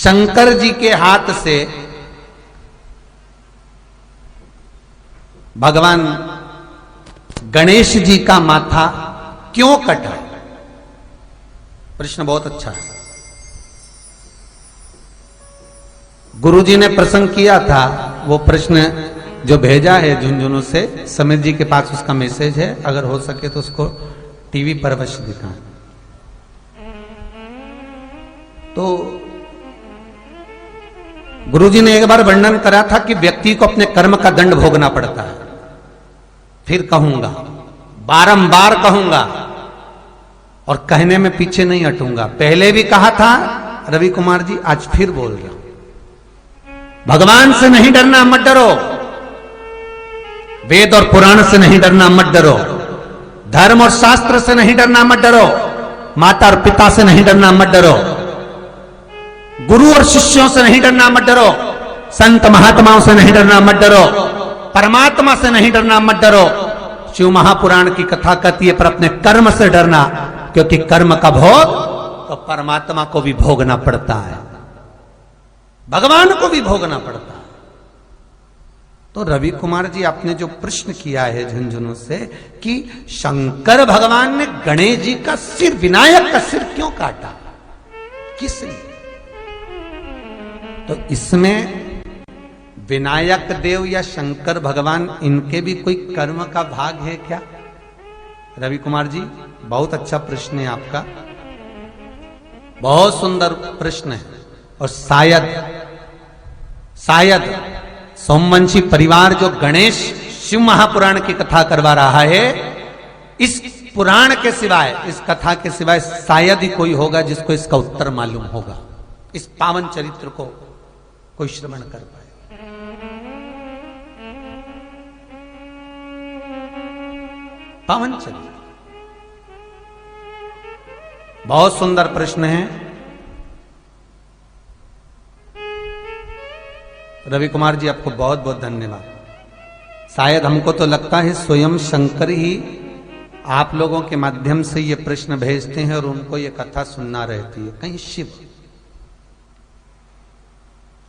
शंकर जी के हाथ से भगवान गणेश जी का माथा क्यों कटा? प्रश्न बहुत अच्छा है। गुरुजी ने प्रसंग किया था, वो प्रश्न जो भेजा है झुंझुनू से, समित जी के पास उसका मैसेज है, अगर हो सके तो उसको टीवी पर अवश्य दिखाएं। तो गुरुजी ने एक बार वर्णन करा था कि व्यक्ति को अपने कर्म का दंड भोगना पड़ता है। फिर कहूंगा, बारंबार कहूंगा और कहने में पीछे नहीं हटूंगा। पहले भी कहा था रवि कुमार जी, आज फिर बोल रहा हूं, भगवान से नहीं डरना, मत डरो। वेद और पुराण से नहीं डरना, मत डरो। धर्म और शास्त्र से नहीं डरना, मत डरो। माता और पिता से नहीं डरना, मत डरो। गुरु और शिष्यों से नहीं डरना, मत डरो। संत महात्माओं से नहीं डरना, मत डरो। परमात्मा से नहीं डरना, मत डरो। शिव महापुराण की कथा कहती है, पर अपने कर्म से डरना, क्योंकि कर्म का भोग तो परमात्मा को भी भोगना पड़ता है, भगवान को भी भोगना पड़ता है। तो रवि कुमार जी, आपने जो प्रश्न किया है झुंझुनू से कि शंकर भगवान ने गणेश जी का सिर, विनायक का सिर क्यों काटा, किस लिए? तो इसमें विनायक देव या शंकर भगवान, इनके भी कोई कर्म का भाग है क्या? रवि कुमार जी, बहुत अच्छा प्रश्न है आपका, बहुत सुंदर प्रश्न है। और शायद सोमवंशी परिवार जो गणेश शिव महापुराण की कथा करवा रहा है, इस पुराण के सिवाय, इस कथा के सिवाय शायद ही कोई होगा जिसको इसका उत्तर मालूम होगा, इस पावन चरित्र को कोई श्रवण कर पाए। पावन चरित्र, बहुत सुंदर प्रश्न है। रवि कुमार जी, आपको बहुत बहुत धन्यवाद। शायद हमको तो लगता है स्वयं शंकर ही आप लोगों के माध्यम से ये प्रश्न भेजते हैं और उनको ये कथा सुनना रहती है। कहीं शिव,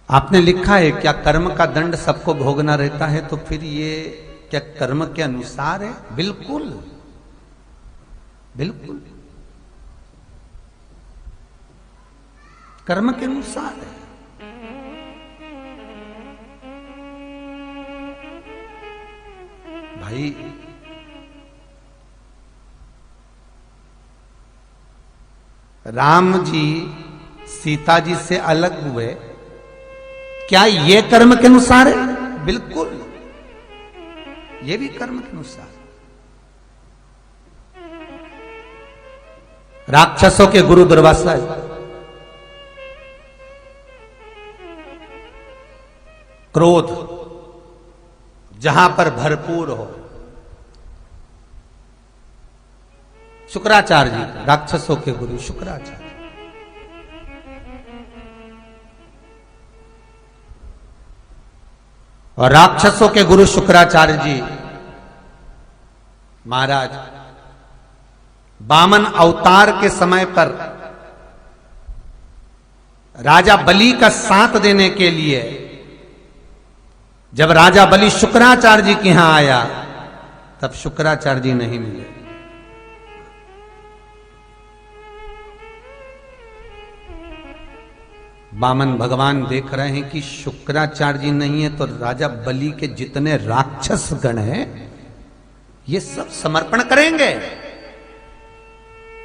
आपने लिखा है क्या कर्म का दंड सबको भोगना रहता है, तो फिर ये क्या कर्म के अनुसार है? बिल्कुल बिल्कुल, कर्म के अनुसार है। भाई, राम जी सीता जी से अलग हुए, क्या ये कर्म के अनुसार है? बिल्कुल, ये भी कर्म के अनुसार। राक्षसों के गुरु दुर्वासा, क्रोध जहां पर भरपूर हो, शुक्राचार्य जी, राक्षसों के गुरु शुक्राचार्य। और राक्षसों के गुरु शुक्राचार्य जी महाराज वामन अवतार के समय पर राजा बलि का साथ देने के लिए जब राजा बलि शुक्राचार्य जी के यहां आया, तब शुक्राचार्य जी नहीं मिले। वामन भगवान देख रहे हैं कि शुक्राचार्य जी नहीं है, तो राजा बलि के जितने राक्षस गण हैं ये सब समर्पण करेंगे।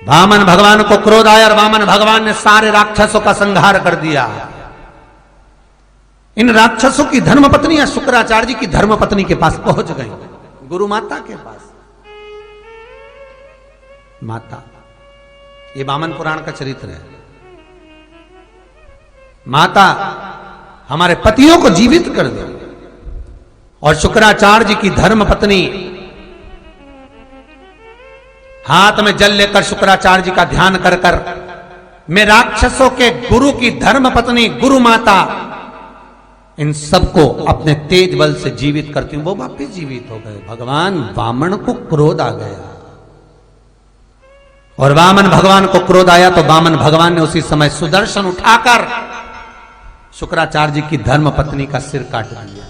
वामन भगवान को क्रोध आया और वामन भगवान ने सारे राक्षसों का संहार कर दिया। इन राक्षसों की धर्मपत्नियां शुक्राचार्य जी की धर्मपत्नी के पास पहुंच गई, गुरु माता के पास। माता, ये वामन पुराण का चरित्र है। माता, हमारे पतियों को जीवित कर दो। और शुक्राचार्य जी की धर्मपत्नी हाथ में जल लेकर शुक्राचार्य जी का ध्यान कर कर, मैं राक्षसों के गुरु की धर्मपत्नी गुरु माता, इन सबको अपने तेज बल से जीवित करती हूं। वो वापिस जीवित हो गए। भगवान वामन को क्रोध आ गया, और वामन भगवान को क्रोध आया तो वामन भगवान ने उसी समय सुदर्शन उठाकर शुक्राचार्य जी की धर्म पत्नी का सिर काट दिया।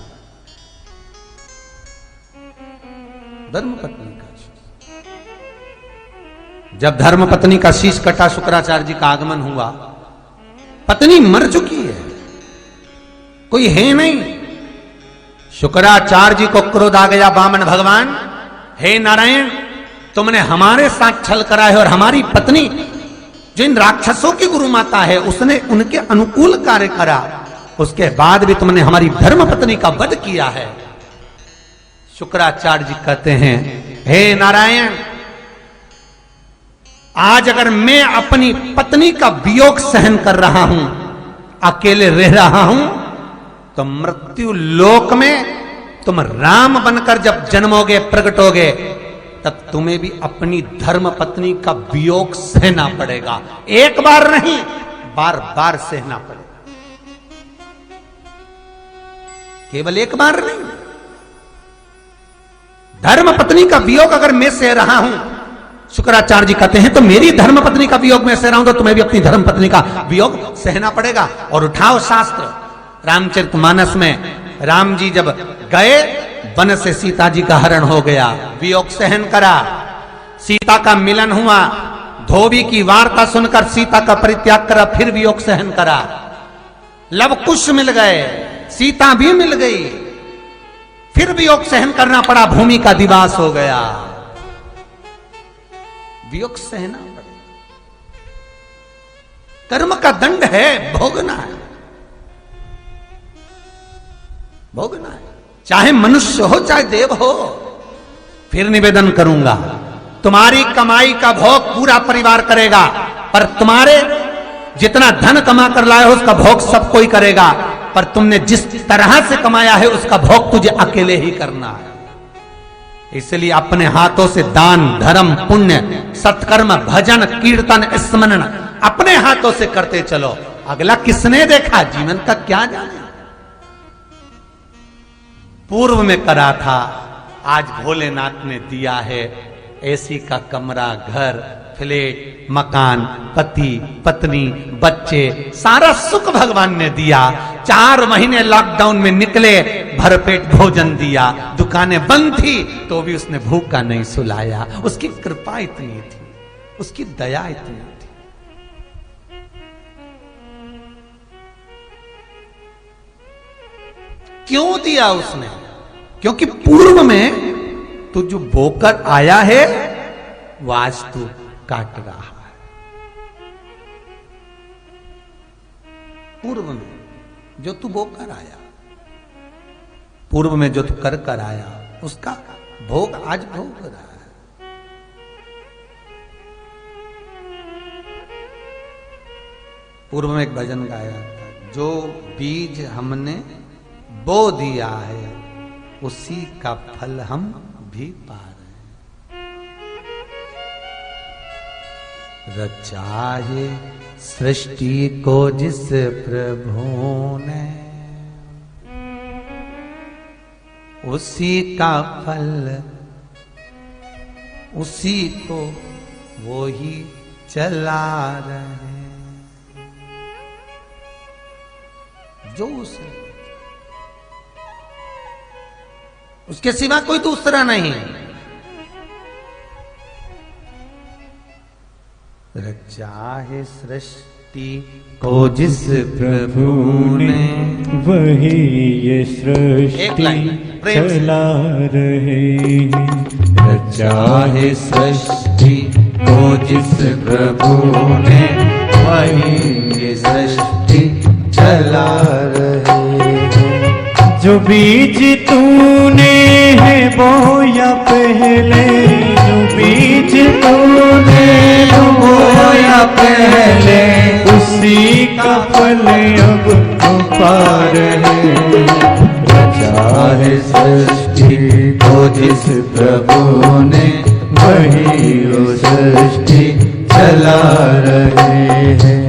धर्म पत्नी का शीश। जब धर्म पत्नी का शीश कटा, शुक्राचार्य जी का आगमन हुआ। पत्नी मर चुकी है, कोई है नहीं। शुक्राचार्य जी को क्रोध आ गया। वामन भगवान, हे नारायण, तुमने हमारे साथ छल करा है और हमारी पत्नी जो इन राक्षसों की गुरु माता है उसने उनके अनुकूल कार्य करा, उसके बाद भी तुमने हमारी धर्म पत्नी का वध किया है। शुक्राचार्य जी कहते हैं, हे नारायण, आज अगर मैं अपनी पत्नी का वियोग सहन कर रहा हूं, अकेले रह रहा हूं, तो मृत्यु लोक में तुम राम बनकर जब जन्मोगे, प्रकटोगे, तब तुम्हें भी अपनी धर्म पत्नी का वियोग सहना पड़ेगा। एक बार नहीं, बार बार सहना पड़ेगा। केवल एक बार नहीं। धर्म पत्नी का वियोग अगर मैं सह रहा हूं, शुक्राचार्य जी कहते हैं, तो मेरी धर्म पत्नी का वियोग मैं सह रहा हूं, तो तुम्हें भी अपनी धर्म पत्नी का वियोग सहना पड़ेगा। और उठाओ शास्त्र। रामचरितमानस में राम जी जब गए, वन से सीता जी का हरण हो गया, वियोग सहन करा। सीता का मिलन हुआ, धोबी की वार्ता सुनकर सीता का परित्याग करा, फिर वियोग सहन करा। लव कुश मिल गए, सीता भी मिल गई, फिर वियोग सहन करना पड़ा, भूमि का दिवास हो गया। वियोग सहना पड़ेगा। कर्म का दंड है, भोगना है, भोगना है। चाहे मनुष्य हो चाहे देव हो। फिर निवेदन करूंगा, तुम्हारी कमाई का भोग पूरा परिवार करेगा, पर तुम्हारे जितना धन कमा कर लाए हो उसका भोग सब कोई करेगा, पर तुमने जिस तरह से कमाया है उसका भोग तुझे अकेले ही करना है। इसलिए अपने हाथों से दान, धर्म, पुण्य, सत्कर्म, भजन, कीर्तन, स्मरण अपने हाथों से करते चलो। अगला किसने देखा, जीवन का क्या जाने। पूर्व में करा था, आज भोलेनाथ ने दिया है। एसी का कमरा, घर, फ्लैट, मकान, पति, पत्नी, बच्चे, सारा सुख भगवान ने दिया। 4 महीने लॉकडाउन में निकले, भरपेट भोजन दिया, दुकानें बंद थी तो भी उसने भूखा नहीं सुलाया। उसकी कृपा इतनी थी, उसकी दया इतनी थी। क्यों दिया उसने? क्योंकि पूर्व में तू जो बोकर आया है वो आज तू काट रहा है। पूर्व में जो तू बोकर आया, पूर्व में जो तू कर कर आया, उसका भोग आज भोग रहा है। पूर्व में एक भजन गाया था, जो बीज हमने बो दिया है उसी का फल हम भी पा रहे हैं। रचा है सृष्टि को जिस प्रभु ने, उसी का फल उसी को वो ही चला रहे हैं। जो उसके सिवा कोई दूसरा नहीं। रचा है सृष्टि को जिस प्रभु ने, वही ये सृष्टि चला रहे हैं। रचा है सृष्टि को जिस प्रभु ने, वही ये सृष्टि चला रहे हैं। जो बीज तूने है बोया पहले, जो बीज तूने बोया पहले, उसी का फल अब तो पा रहे। रचा है सृष्टि को जिस प्रभु ने, वही वो सृष्टि चला रहे हैं।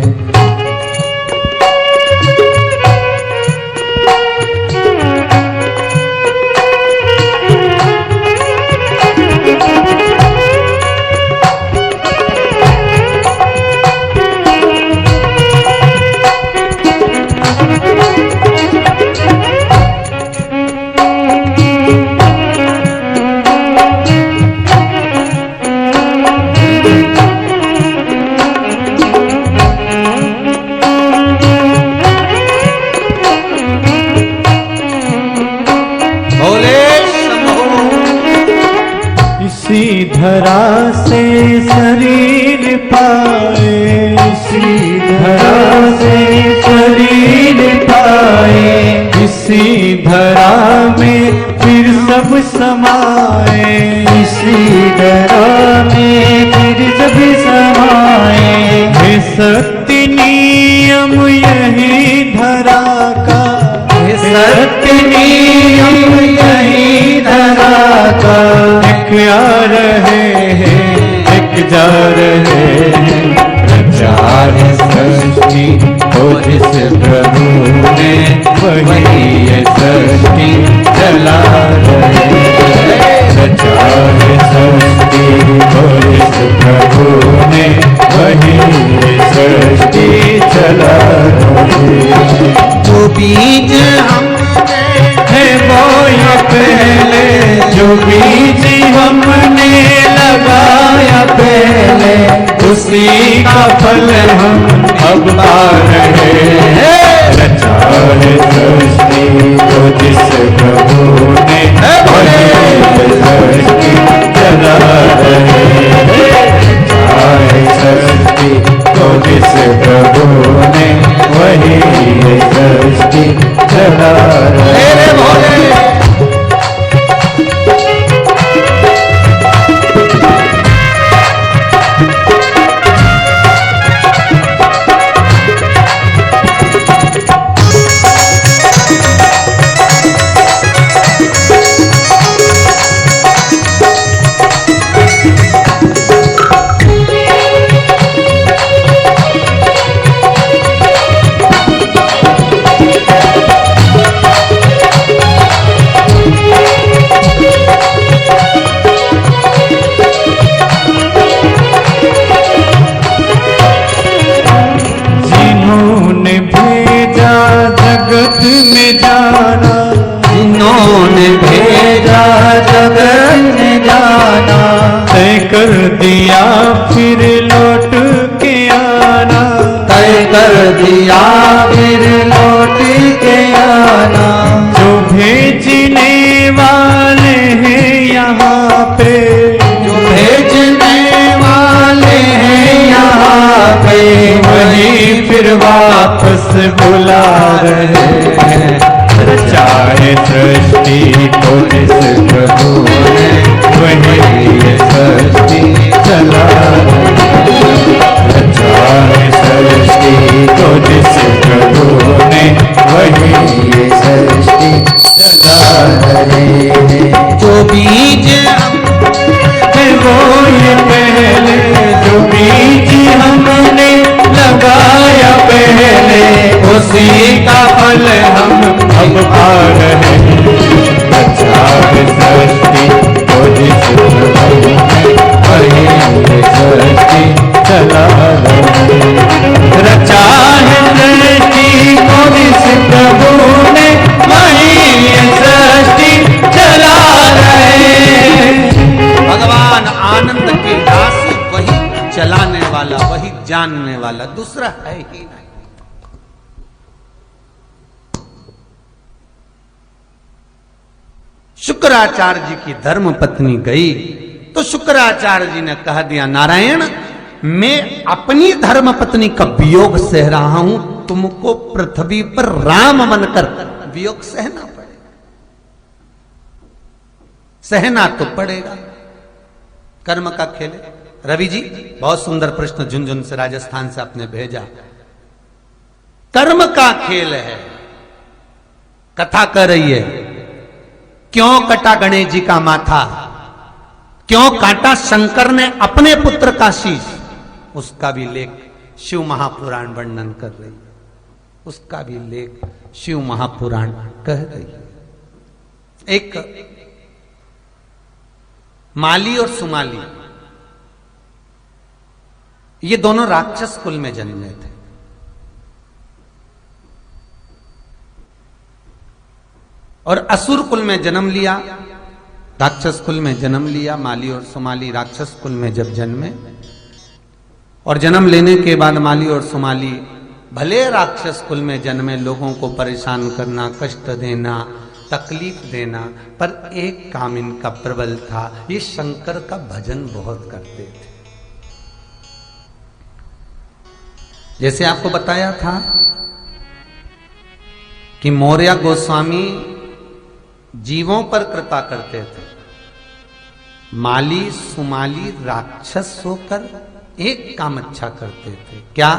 पाए, इसी धरा से शरीर पाए, इसी धरा में फिर सब समाए, इसी धरा में फिर सब समाए। हे सत्य नियम यही धरा का, हे सत्य नियम यही धरा का। एक आ रहे हैं, एक जा रहे हैं, चार सृष्टि को जिस प्रभु ने वही ये सृष्टि चला रहे हैं। चार सृष्टि को जिस प्रभु ने वही ये सृष्टि चला रहे हैं। जो बीज हमने है वो ये पहले, जो बीज हमने लगाया पहले, उसी का फल हम अब पा रहे हैं। चार सृष्टि को जिस प्रभु ने वही सृष्टि चला रहे हैं। चार सृष्टि को जिस प्रभु ने वही सृष्टि चला रहे हैं। जिन्होंने भेजा जगत में जाना, तय कर दिया फिर लौट के आना, तय कर दिया फिर लौट के आना। जो भेजने वाले हैं यहाँ पे, जो भेजने वाले हैं यहाँ पे, वही फिर वापस बुला रहे हैं। चाहे सृष्टि को जिस प्रभु ने वही ये सृष्टि चला रहे हैं। चाहे सृष्टि को जिस प्रभु ने वही ये सृष्टि चला रहे हैं। जो बीज है वो ये पहले, जो बीज हमने लगाया पहले, उसी का फल हम अब पा रहे हैं। चार सृष्टि को जिस प्रभु ने वही सृष्टि चला रहे हैं। रचा है सृष्टि को जिस प्रभु ने वही सृष्टि चला रहे हैं। भगवान आनंद की राशि वही चलाने वाला, वही जानने वाला, दूसरा है ही नहीं। शुक्राचार्य जी की धर्म पत्नी गई तो शुक्राचार्य जी ने कह दिया, नारायण मैं अपनी धर्म पत्नी का वियोग सह रहा हूं, तुमको पृथ्वी पर राम बनकर वियोग सहना पड़ेगा, सहना तो पड़ेगा। कर्म का खेल। रवि जी बहुत सुंदर प्रश्न झुंझुन से राजस्थान से आपने भेजा। कर्म का खेल है। कथा कर रही है, क्यों कटा गणेश जी का माथा, क्यों काटा शंकर ने अपने पुत्र का शीश, उसका भी लेख शिव महापुराण वर्णन कर रही है, उसका भी लेख शिव महापुराण कह रही है। एक माली और सुमाली, ये दोनों राक्षस कुल में जन्मे थे। और असुर कुल में जन्म लिया, राक्षस कुल में जन्म लिया। माली और सुमाली राक्षस कुल में जब जन्मे, और जन्म लेने के बाद माली और सुमाली भले राक्षस कुल में जन्मे, लोगों को परेशान करना, कष्ट देना, तकलीफ देना, पर एक काम इनका प्रबल था, ये शंकर का भजन बहुत करते थे। जैसे आपको बताया था कि मौर्य गोस्वामी जीवों पर कृपा करते थे, माली सुमाली राक्षस होकर एक काम अच्छा करते थे। क्या?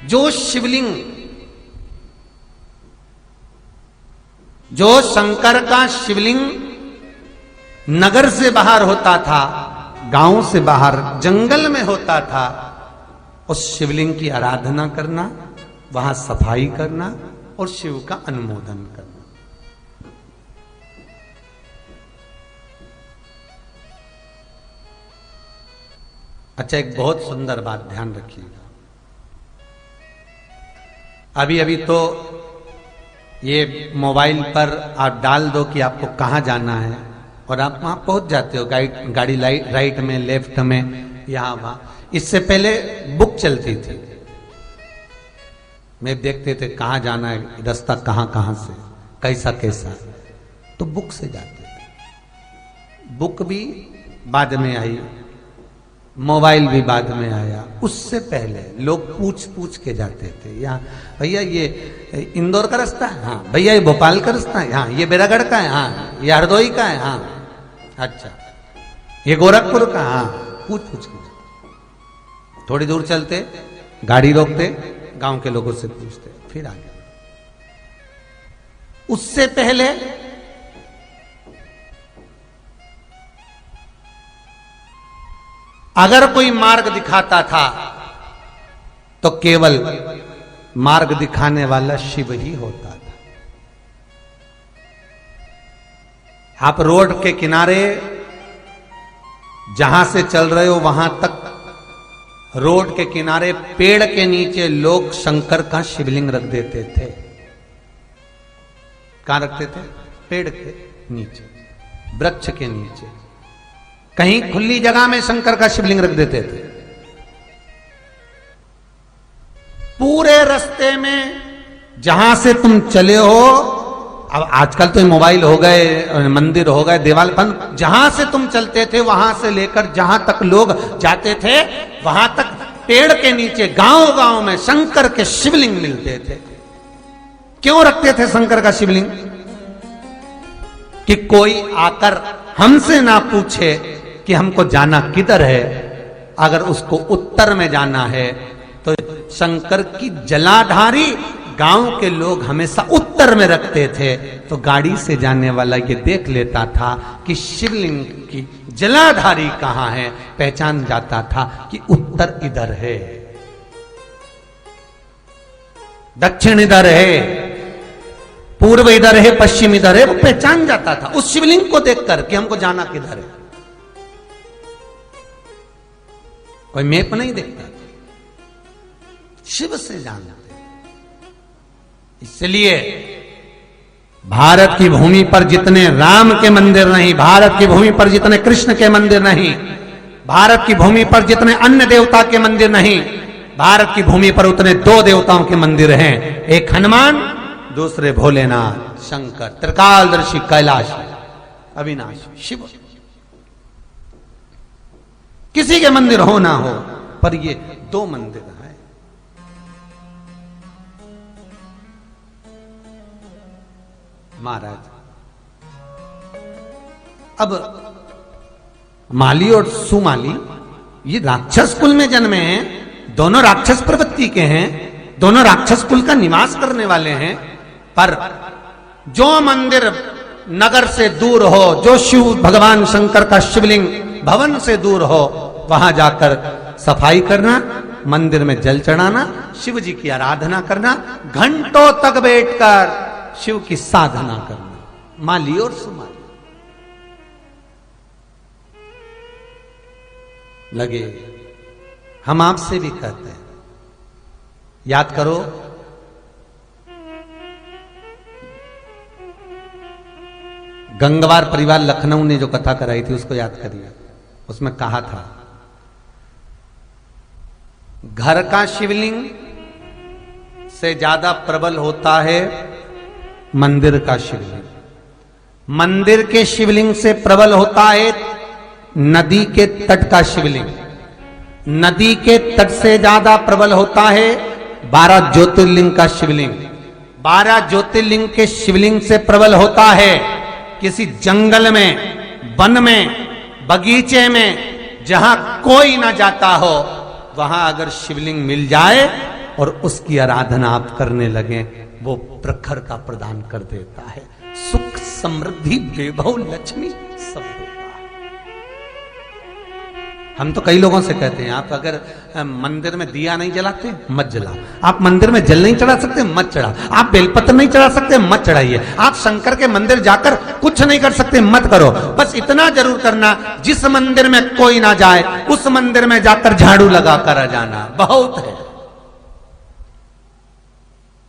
जो शिवलिंग, जो शंकर का शिवलिंग नगर से बाहर होता था, गांव से बाहर जंगल में होता था, उस शिवलिंग की आराधना करना, वहां सफाई करना और शिव का अनुमोदन करना। अच्छा, एक बहुत सुंदर बात ध्यान रखिएगा। अभी अभी तो ये मोबाइल पर आप डाल दो कि आपको कहां जाना है और आप वहां पहुंच जाते हो, गाड़ी राइट में, लेफ्ट में, यहां वहां। इससे पहले बुक चलती थी, मैं देखते थे कहां जाना है, रास्ता कहां कहां से, कैसा कैसा, तो बुक से जाते थे। बुक भी बाद में आई, मोबाइल भी बाद में आया। उससे पहले लोग पूछ पूछ के जाते थे, यहाँ भैया ये इंदौर का रास्ता है, हाँ भैया ये भोपाल का रास्ता है, हाँ ये बेरागढ़ का है, हाँ ये हरदोई का है, हाँ अच्छा ये गोरखपुर का, हाँ पूछ पूछ के। थोड़ी दूर चलते, गाड़ी रोकते, गांव के लोगों से पूछते, फिर आगे। उससे पहले अगर कोई मार्ग दिखाता था तो केवल मार्ग दिखाने वाला शिव ही होता था। आप रोड के किनारे जहां से चल रहे हो वहां तक, रोड के किनारे पेड़ के नीचे लोग शंकर का शिवलिंग रख देते थे। कहां रखते थे? पेड़ के नीचे, वृक्ष के नीचे, कहीं खुली जगह में शंकर का शिवलिंग रख देते थे। पूरे रास्ते में जहां से तुम चले हो, अब आजकल तो मोबाइल हो गए, मंदिर हो गए, देवाल, जहां से तुम चलते थे वहां से लेकर जहां तक लोग जाते थे वहां तक पेड़ के नीचे गांव गांव में शंकर के शिवलिंग मिलते थे। क्यों रखते थे शंकर का शिवलिंग? कि कोई आकर हमसे ना पूछे कि हमको जाना किधर है। अगर उसको उत्तर में जाना है तो शंकर की जलाधारी गांव के लोग हमेशा उत्तर में रखते थे, तो गाड़ी से जाने वाला ये देख लेता था कि शिवलिंग की जलाधारी कहां है, पहचान जाता था कि उत्तर इधर है, दक्षिण इधर है, पूर्व इधर है, पश्चिम इधर है, वो पहचान जाता था उस शिवलिंग को देखकर कि हमको जाना किधर है। कोई मैप नहीं देखता, शिव से जानते। इसलिए भारत की भूमि पर जितने राम के मंदिर नहीं, भारत की भूमि पर जितने कृष्ण के मंदिर नहीं, भारत की भूमि पर जितने अन्य देवता के मंदिर नहीं, भारत की भूमि पर उतने दो देवताओं के मंदिर हैं, एक हनुमान, दूसरे भोलेनाथ, शंकर, त्रिकालदर्शी, कैलाश, अविनाशी, शिव। किसी के मंदिर हो ना हो, पर ये दो मंदिर है। महाराज, अब माली और सुमाली ये राक्षस कुल में जन्मे हैं, दोनों राक्षस प्रवृत्ति के हैं, दोनों राक्षस कुल का निवास करने वाले हैं। पर जो मंदिर नगर से दूर हो, जो शिव भगवान शंकर का शिवलिंग भवन से दूर हो, वहां जाकर सफाई करना, मंदिर में जल चढ़ाना, शिव जी की आराधना करना, घंटों तक बैठकर शिव की साधना करना। माली और सुमाली लगे। हम आपसे भी कहते हैं, याद करो गंगवार परिवार लखनऊ ने जो कथा कराई थी उसको याद करिए। उसमें कहा था, घर का शिवलिंग से ज्यादा प्रबल होता है मंदिर का शिवलिंग, मंदिर के शिवलिंग से प्रबल होता है नदी के तट का शिवलिंग, नदी के तट से ज्यादा प्रबल होता है 12 ज्योतिर्लिंग का शिवलिंग। 12 ज्योतिर्लिंग के शिवलिंग से प्रबल होता है किसी जंगल में, वन में, बगीचे में, जहां कोई ना जाता हो, वहां अगर शिवलिंग मिल जाए और उसकी आराधना आप करने लगे, वो प्रखर का प्रदान कर देता है। सुख, समृद्धि, वैभव, लक्ष्मी सब देता है। हम तो कई लोगों से कहते हैं, आप अगर मंदिर में दिया नहीं जलाते मत जलाओ, आप मंदिर में जल नहीं चढ़ा सकते मत चढ़ाओ, आप बेलपत्र नहीं चढ़ा सकते मत चढ़ाइए, आप शंकर के मंदिर जाकर कुछ नहीं कर सकते मत करो। बस इतना जरूर करना, जिस मंदिर में कोई ना जाए उस मंदिर में जाकर झाड़ू लगा कर आ जाना, बहुत है,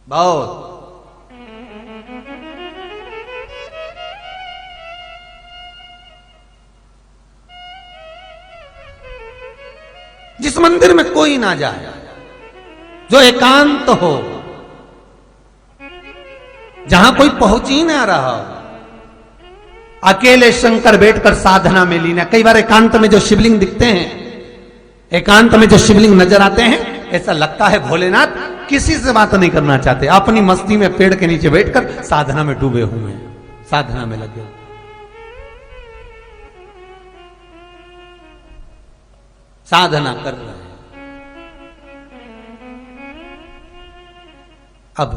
बहुत। जिस मंदिर में कोई ना जाए, जो एकांत हो, जहां कोई पहुंच ही ना रहा, अकेले शंकर बैठकर साधना में लीन है। कई बार एकांत में जो शिवलिंग दिखते हैं, एकांत में जो शिवलिंग नजर आते हैं, ऐसा लगता है भोलेनाथ किसी से बात नहीं करना चाहते, अपनी मस्ती में पेड़ के नीचे बैठकर साधना में डूबे हुए हैं, साधना में लगे। साधना कर रहे हैं। अब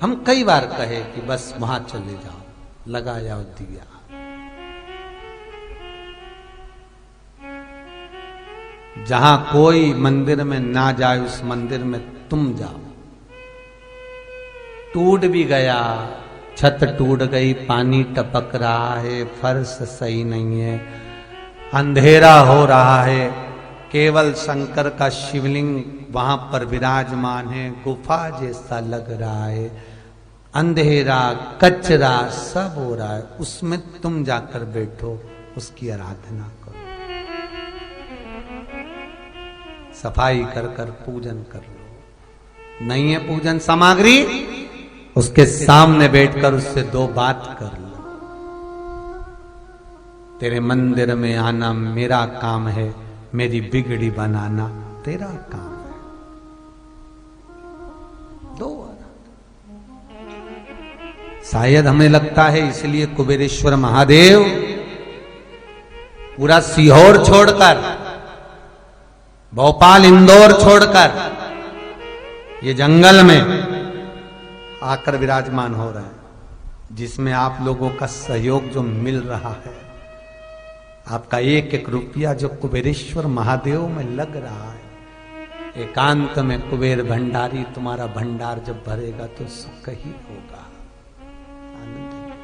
हम कई बार कहे कि बस वहां चले जाओ, लगा जाओ दिया, जहां कोई मंदिर में ना जाए उस मंदिर में तुम जाओ। टूट भी गया, छत टूट गई, पानी टपक रहा है, फर्श सही नहीं है, अंधेरा हो रहा है, केवल शंकर का शिवलिंग वहां पर विराजमान है, गुफा जैसा लग रहा है, अंधेरा, कचरा सब हो रहा है, उसमें तुम जाकर बैठो, उसकी आराधना करो, सफाई कर कर पूजन कर लो। नहीं है पूजन सामग्री, उसके सामने बैठकर उससे दो बात कर लो। तेरे मंदिर में आना मेरा काम है, मेरी बिगड़ी बनाना तेरा काम है। दो शायद हमें लगता है इसलिए कुबेरेश्वर महादेव पूरा सीहोर छोड़कर, भोपाल, इंदौर छोड़कर ये जंगल में आकर विराजमान हो रहे हैं, जिसमें आप लोगों का सहयोग जो मिल रहा है, आपका एक एक रुपया जो कुबेरेश्वर महादेव में लग रहा है, एकांत में कुबेर भंडारी तुम्हारा भंडार जब भरेगा तो सुख ही होगा, आनंद ही होगा।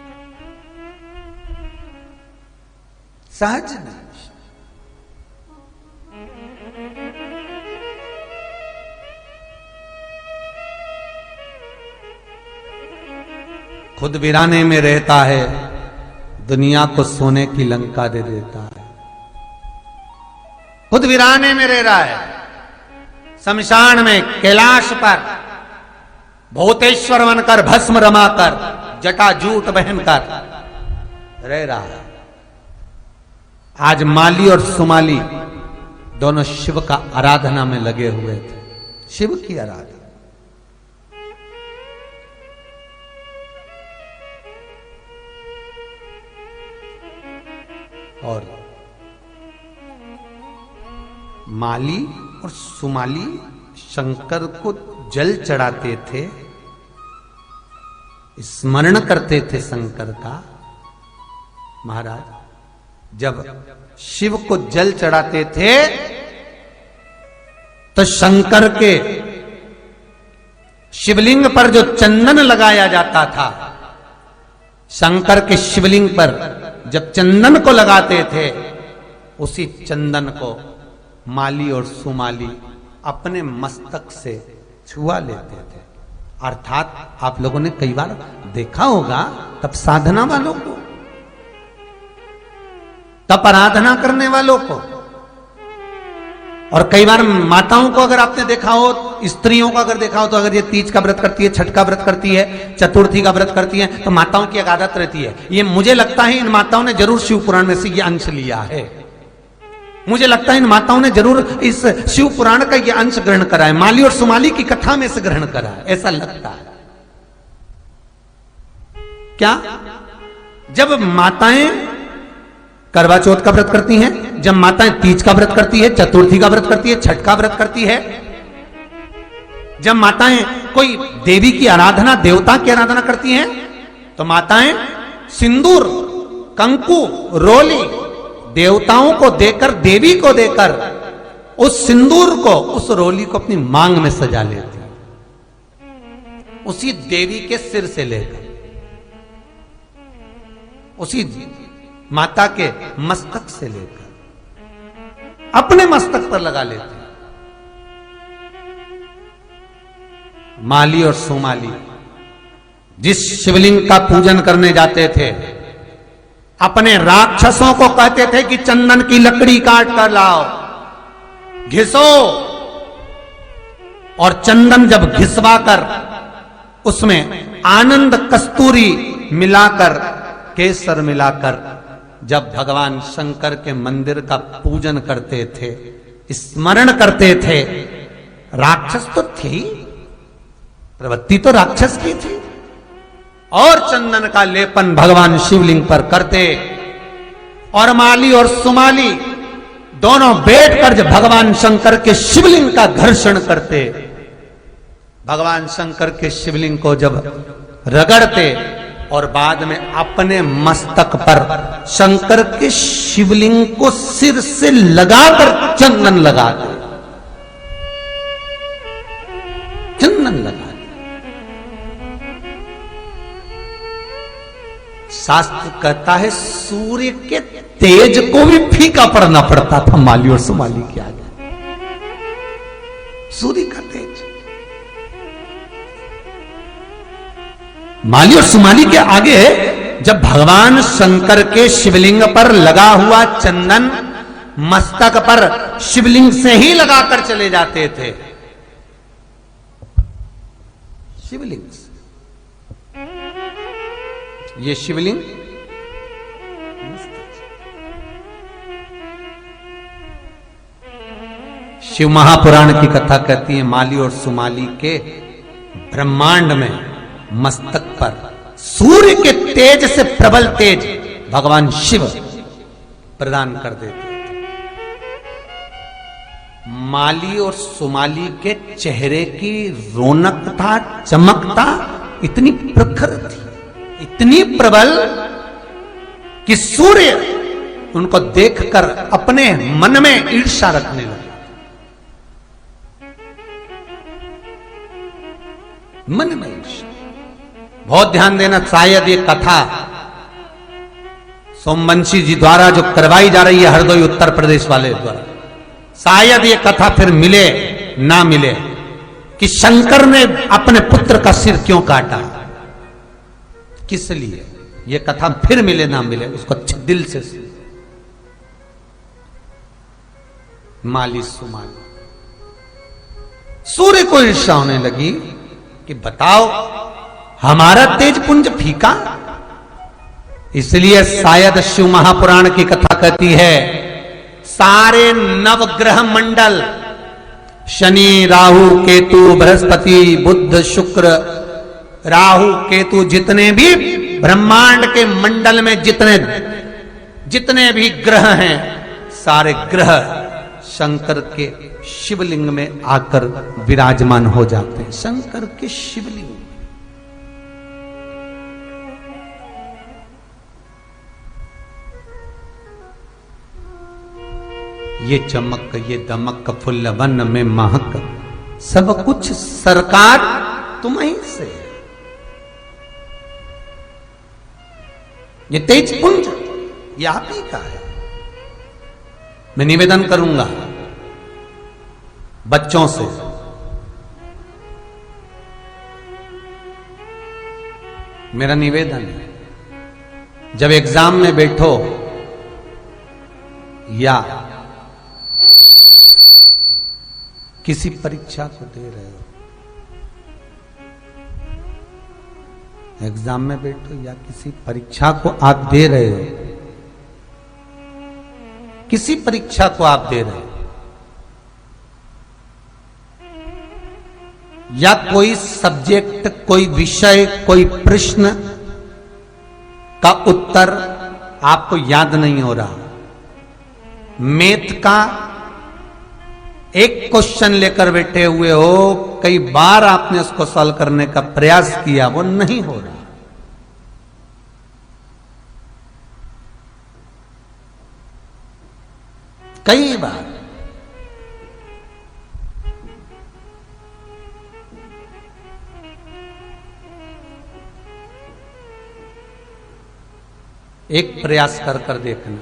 सहज नहीं, खुद वीराने में रहता है, दुनिया को सोने की लंका दे देता है। खुद वीराने में रह रहा है, शमशान में, कैलाश पर भूतेश्वर बनकर, भस्म रमाकर, जटाजूट पहनकर रह रहा है। आज माली और सुमाली दोनों शिव का आराधना में लगे हुए थे, शिव की आराधना। और माली और सुमाली शंकर को जल चढ़ाते थे, स्मरण करते थे शंकर का। महाराज जब शिव को जल चढ़ाते थे तो शंकर के शिवलिंग पर जो चंदन लगाया जाता था, शंकर के शिवलिंग पर जब चंदन को लगाते थे, उसी चंदन को माली और सुमाली अपने मस्तक से छुआ लेते थे। अर्थात आप लोगों ने कई बार देखा होगा, तब साधना वालों को, तब आराधना करने वालों को और कई बार माताओं को अगर आपने देखा हो, स्त्रियों को अगर देखा हो, तो अगर ये तीज का व्रत करती है, छठ का व्रत करती है, चतुर्थी का व्रत करती है, तो माताओं की एक आदत रहती है, ये मुझे लगता है इन माताओं ने जरूर शिव पुराण में से ये अंश लिया है। मुझे लगता है इन माताओं ने जरूर इस शिव पुराण का ये अंश ग्रहण करा है, माली और सुमाली की कथा में से ग्रहण करा है, ऐसा लगता है। क्या जब माताएं करवा चौथ का व्रत करती हैं, जब माताएं तीज का व्रत करती है, चतुर्थी का व्रत करती है, छठ का व्रत करती है, जब माताएं कोई देवी की आराधना, देवता की आराधना करती हैं, तो माताएं सिंदूर, कंकु, रोली देवताओं को देकर, देवी को देकर, उस सिंदूर को, उस रोली को अपनी मांग में सजा लेती, उसी देवी के सिर से लेकर, उसी माता के मस्तक से लेकर अपने मस्तक पर लगा लेते। माली और सोमाली जिस शिवलिंग का पूजन करने जाते थे, अपने राक्षसों को कहते थे कि चंदन की लकड़ी काट कर लाओ, घिसो, और चंदन जब घिसवाकर उसमें आनंद कस्तूरी मिलाकर, केसर मिलाकर जब भगवान शंकर के मंदिर का पूजन करते थे, स्मरण करते थे, राक्षस तो थी, प्रवृत्ति तो राक्षस की थी, और चंदन का लेपन भगवान शिवलिंग पर करते, और माली और सुमाली दोनों बैठकर जब भगवान शंकर के शिवलिंग का घर्षण करते, भगवान शंकर के शिवलिंग को जब रगड़ते, और बाद में अपने मस्तक पर शंकर के शिवलिंग को सिर से लगाकर चंदन लगाते, चंदन लगाते। शास्त्र कहता है सूर्य के तेज को भी फीका पड़ना पड़ता था माली और सुमाली के आगे, सूर्य का तेज। माली और सुमाली के आगे जब भगवान शंकर के शिवलिंग पर लगा हुआ चंदन मस्तक पर शिवलिंग से ही लगाकर चले जाते थे, शिवलिंग से। ये शिवलिंग शिव महापुराण की कथा कहती है, माली और सुमाली के ब्रह्मांड में मस्तक पर सूर्य के तेज से प्रबल तेज भगवान शिव प्रदान कर देते थे। माली और सुमाली के चेहरे की रौनकता, चमकता इतनी प्रखर थी, इतनी प्रबल कि सूर्य उनको देखकर अपने मन में ईर्ष्या रखने लगा, मन में ईर्ष्या। बहुत ध्यान देना, शायद ये कथा सोमवंशी जी द्वारा जो करवाई जा रही है हरदोई उत्तर प्रदेश वाले द्वारा, शायद ये कथा फिर मिले ना मिले कि शंकर ने अपने पुत्र का सिर क्यों काटा, किस लिए, ये कथा फिर मिले ना मिले, उसको अच्छे दिल से सुन। माली सुमाली, सूर्य को ईर्ष्या होने लगी कि बताओ हमारा तेज पुंज फीका। इसलिए शायद शिव महापुराण की कथा कहती है, सारे नवग्रह मंडल, शनि, राहु, केतु, बृहस्पति, बुध, शुक्र, राहु, केतु, जितने भी ब्रह्मांड के मंडल में जितने भी ग्रह हैं, सारे ग्रह शंकर के शिवलिंग में आकर विराजमान हो जाते हैं। शंकर के शिवलिंग, ये चमक, ये दमक, फुल्ल वन में महक, सब कुछ सरकार तुम्हीं से है। ये तेज पुंज ये आप ही का है। मैं निवेदन करूंगा बच्चों से, मेरा निवेदन है, जब एग्जाम में बैठो या किसी परीक्षा को दे रहे हो, एग्जाम में बैठो या किसी परीक्षा को आप दे रहे हो, किसी परीक्षा को आप दे रहे हो, या कोई सब्जेक्ट, कोई विषय, कोई प्रश्न का उत्तर आपको याद नहीं हो रहा, मैथ का एक क्वेश्चन लेकर बैठे हुए हो, कई बार आपने उसको सॉल्व करने का प्रयास किया, वो नहीं हो रहा, कई बार। एक प्रयास कर कर देखना,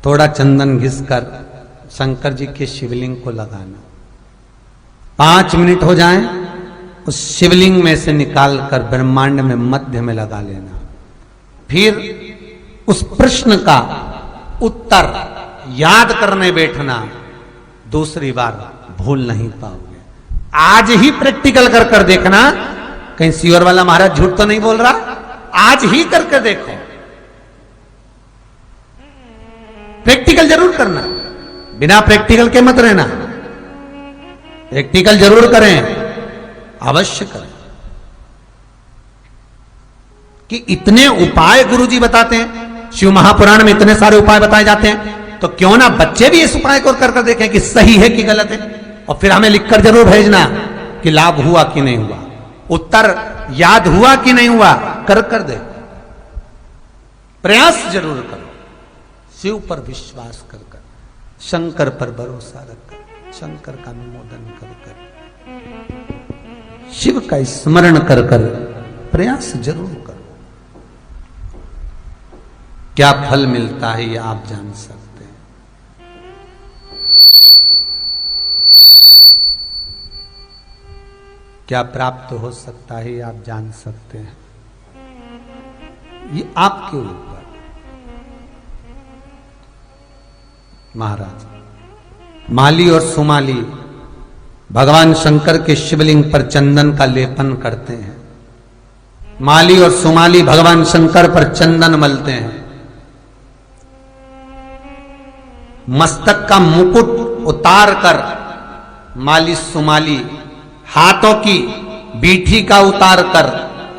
थोड़ा चंदन घिसकर शंकर जी के शिवलिंग को लगाना, 5 मिनट हो जाएं, उस शिवलिंग में से निकालकर ब्रह्मांड में मध्य में लगा लेना, फिर उस प्रश्न का उत्तर याद करने बैठना, दूसरी बार भूल नहीं पाओगे। आज ही प्रैक्टिकल कर कर देखना, कहीं सीवर वाला महाराज झूठ तो नहीं बोल रहा, आज ही करके देखो, प्रैक्टिकल जरूर करना, बिना प्रैक्टिकल के मत रहना, प्रैक्टिकल जरूर करें, अवश्य करें। कि इतने उपाय गुरुजी बताते हैं, शिव महापुराण में इतने सारे उपाय बताए जाते हैं, तो क्यों ना बच्चे भी इस उपाय को कर कर देखें कि सही है कि गलत है, और फिर हमें लिखकर जरूर भेजना कि लाभ हुआ कि नहीं हुआ, उत्तर याद हुआ कि नहीं हुआ, कर कर दे, प्रयास जरूर करो, शिव पर विश्वास कर कर, शंकर पर भरोसा रखकर, शंकर का अनुमोदन कर कर, शिव का स्मरण कर कर प्रयास जरूर करो। क्या फल मिलता है ये आप जान सकते हैं। क्या प्राप्त हो सकता है ये आप जान सकते हैं, ये आपके ऊपर। महाराज माली और सुमाली भगवान शंकर के शिवलिंग पर चंदन का लेपन करते हैं, माली और सुमाली भगवान शंकर पर चंदन मलते हैं, मस्तक का मुकुट उतार कर माली सुमाली हाथों की बीठी का उतार कर,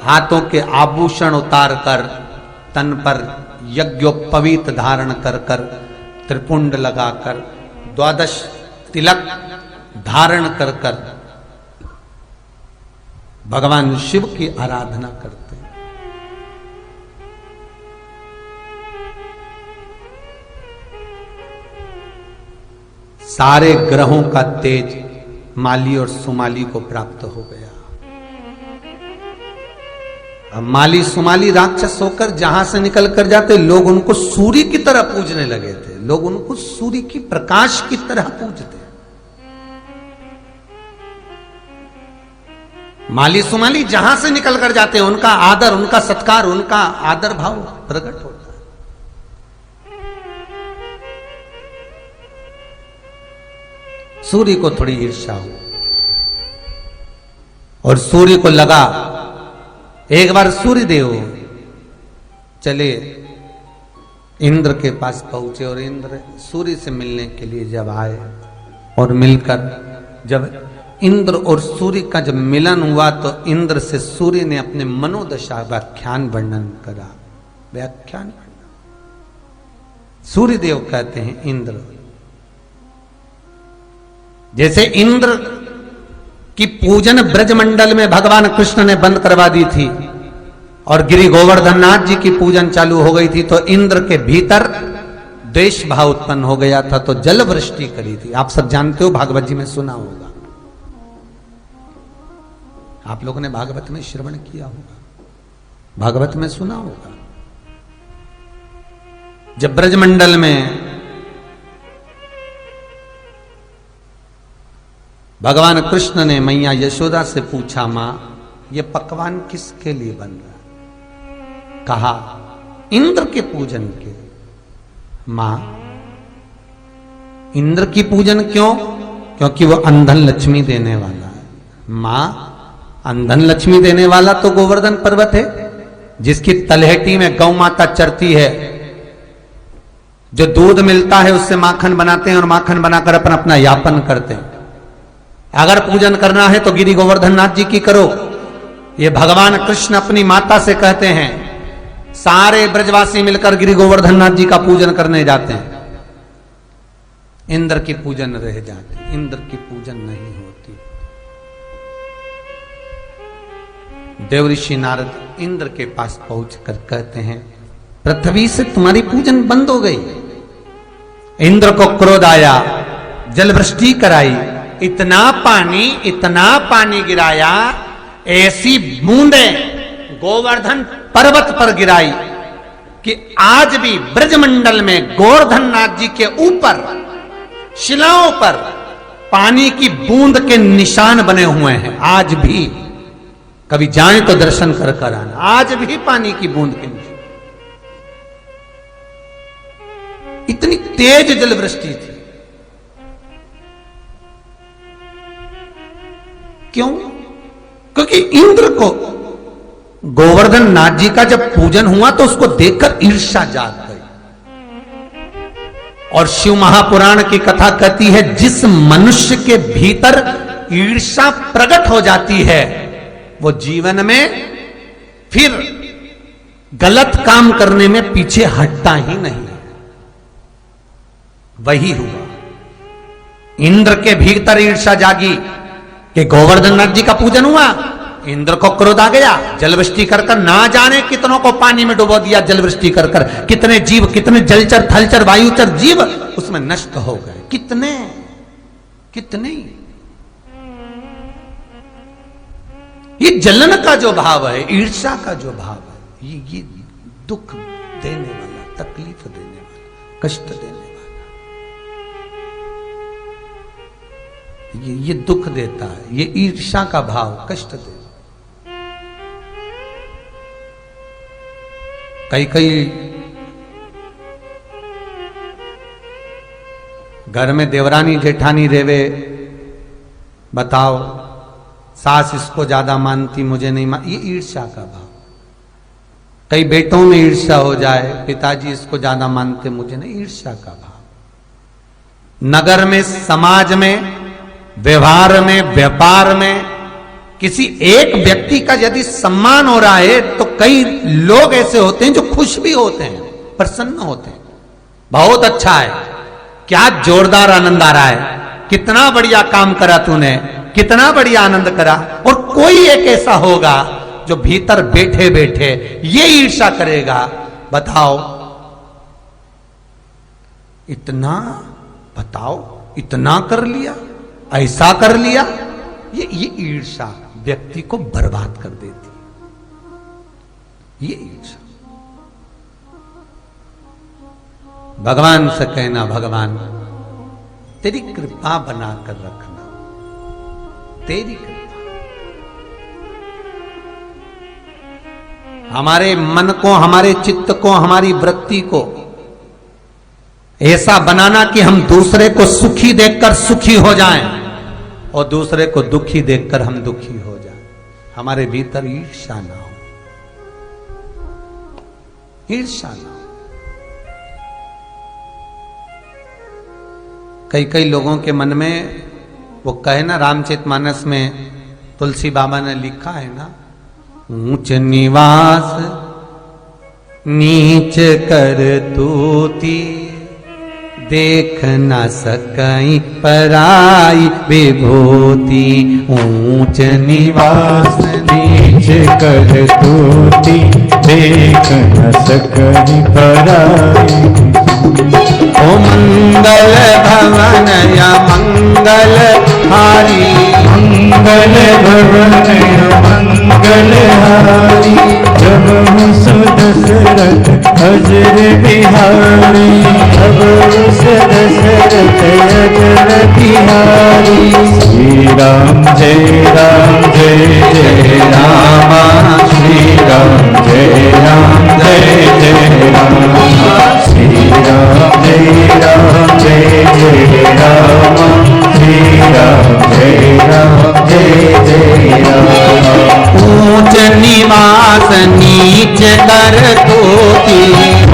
हाथों के आभूषण उतार कर, तन पर यज्ञोपवीत धारण कर कर, त्रिपुंड लगाकर, 12 तिलक धारण कर कर भगवान शिव की आराधना करते हैं। सारे ग्रहों का तेज माली और सुमाली को प्राप्त हो गया। अब माली सुमाली राक्षस होकर जहां से निकल कर जाते, लोग उनको सूर्य की तरह पूजने लगे थे, लोग उनको सूर्य की प्रकाश की तरह पूजते। माली सुमाली जहां से निकल कर जाते हैं, उनका आदर, उनका सत्कार, उनका आदर भाव प्रकट होता है। सूर्य को थोड़ी ईर्ष्या हो, और सूर्य को लगा, एक बार सूर्य देव चले इंद्र के पास पहुंचे, और इंद्र सूर्य से मिलने के लिए जब आए, और मिलकर जब इंद्र और सूर्य का जब मिलन हुआ, तो इंद्र से सूर्य ने अपने मनोदशा व्याख्यान वर्णन करा। व्याख्यान वर्णन सूर्य देव कहते हैं इंद्र, जैसे इंद्र की पूजन ब्रजमंडल में भगवान कृष्ण ने बंद करवा दी थी, और गिरि गोवर्धननाथ जी की पूजन चालू हो गई थी, तो इंद्र के भीतर द्वेष भाव उत्पन्न हो गया था, तो जल वृष्टि करी थी। आप सब जानते हो, भागवत जी में सुना होगा, आप लोगों ने भागवत में श्रवण किया होगा, भागवत में सुना होगा। जब ब्रजमंडल में भगवान कृष्ण ने मैया यशोदा से पूछा, मां ये पकवान किसके लिए बन रहा है? कहा इंद्र के पूजन के। मां इंद्र की पूजन क्यों? क्योंकि वो अंधन लक्ष्मी देने वाला है। मां अंधन लक्ष्मी देने वाला तो गोवर्धन पर्वत है, जिसकी तलहटी में गौ माता चरती है, जो दूध मिलता है उससे माखन बनाते हैं और माखन बनाकर अपना अपना यापन करते हैं। अगर पूजन करना है तो गिरि गोवर्धन नाथ जी की करो। ये भगवान कृष्ण अपनी माता से कहते हैं, सारे ब्रजवासी मिलकर गिरि गोवर्धन नाथ जी का पूजन करने जाते हैं। इंद्र की पूजन रह जाती, इंद्र की पूजन नहीं होती। देवऋषि नारद इंद्र के पास पहुंचकर कहते हैं, पृथ्वी से तुम्हारी पूजन बंद हो गई। इंद्र को क्रोध आया, जल वृष्टि कराई, इतना पानी गिराया, ऐसी बूंदें गोवर्धन पर्वत पर गिराई कि आज भी ब्रजमंडल में गोवर्धन नाथ जी के ऊपर शिलाओं पर पानी की बूंद के निशान बने हुए हैं। आज भी कभी जाएं तो दर्शन कर कर आना, आज भी पानी की बूंद के निशान। इतनी तेज जल वृष्टि थी। क्यों? क्योंकि इंद्र को गोवर्धन नाथ जी का जब पूजन हुआ तो उसको देखकर ईर्ष्या जाग गई। और शिव महापुराण की कथा कहती है, जिस मनुष्य के भीतर ईर्ष्या प्रकट हो जाती है वो जीवन में फिर गलत काम करने में पीछे हटता ही नहीं है। वही हुआ, इंद्र के भीतर ईर्ष्या जागी कि गोवर्धन नाथ जी का पूजन हुआ, इंद्र को क्रोध आ गया, जलवृष्टि कर कर ना जाने कितनों को पानी में डुबो दिया। जलवृष्टि कर कर कितने जीव, कितने जलचर थलचर वायुचर जीव उसमें नष्ट हो गए। कितने कितने ये जलन का जो भाव है, ईर्ष्या का जो भाव है, ये दुख देने वाला, तकलीफ देने वाला, कष्ट देने वाला, ये दुख देता है। ये ईर्ष्या का भाव कष्ट देता। कई घर में देवरानी जेठानी रेवे, बताओ, सास इसको ज्यादा मानती, मुझे नहीं मान, ये ईर्ष्या का भाव। कई बेटों में ईर्ष्या हो जाए, पिताजी इसको ज्यादा मानते, मुझे नहीं, ईर्ष्या का भाव। नगर में, समाज में, व्यवहार में, व्यापार में किसी एक व्यक्ति का यदि सम्मान हो रहा है तो कई लोग ऐसे होते हैं जो खुश भी होते हैं, प्रसन्न होते हैं। बहुत अच्छा है, क्या जोरदार आनंद आ रहा है, कितना बढ़िया काम करा तूने, कितना बढ़िया आनंद करा। और कोई एक ऐसा होगा जो भीतर बैठे बैठे ये ईर्ष्या करेगा, बताओ इतना, बताओ इतना कर लिया, ऐसा कर लिया। ये ईर्ष्या व्यक्ति को बर्बाद कर देती है। ये ईर्ष्या भगवान से कहना, भगवान तेरी कृपा बनाकर रखना, तेरी कृपा हमारे मन को, हमारे चित्त को, हमारी वृत्ति को ऐसा बनाना कि हम दूसरे को सुखी देखकर सुखी हो जाएं और दूसरे को दुखी देखकर हम दुखी हो जाएं। हमारे भीतर ईर्ष्या ना हो, ईर्ष्या ना हो। कई लोगों के मन में वो कहे ना, रामचरितमानस में तुलसी बाबा ने लिखा है ना, ऊंच निवास नीच कर तूती, देख न सकई पराई विभूति। ऊंच निवास नीच कर तूती, देख न सकई पराई। ओ मंगल भवन या मंगल हारी, मंगल भवन मंगल हारी। जब दशरथ अजर बिहारी, जब दशरथ अजर बिहारी। श्री राम जय राम जय जय राम, श्री राम जय राम जय जय राम। श्री राम जय राम जय जय राम, श्री नीच कर तूती,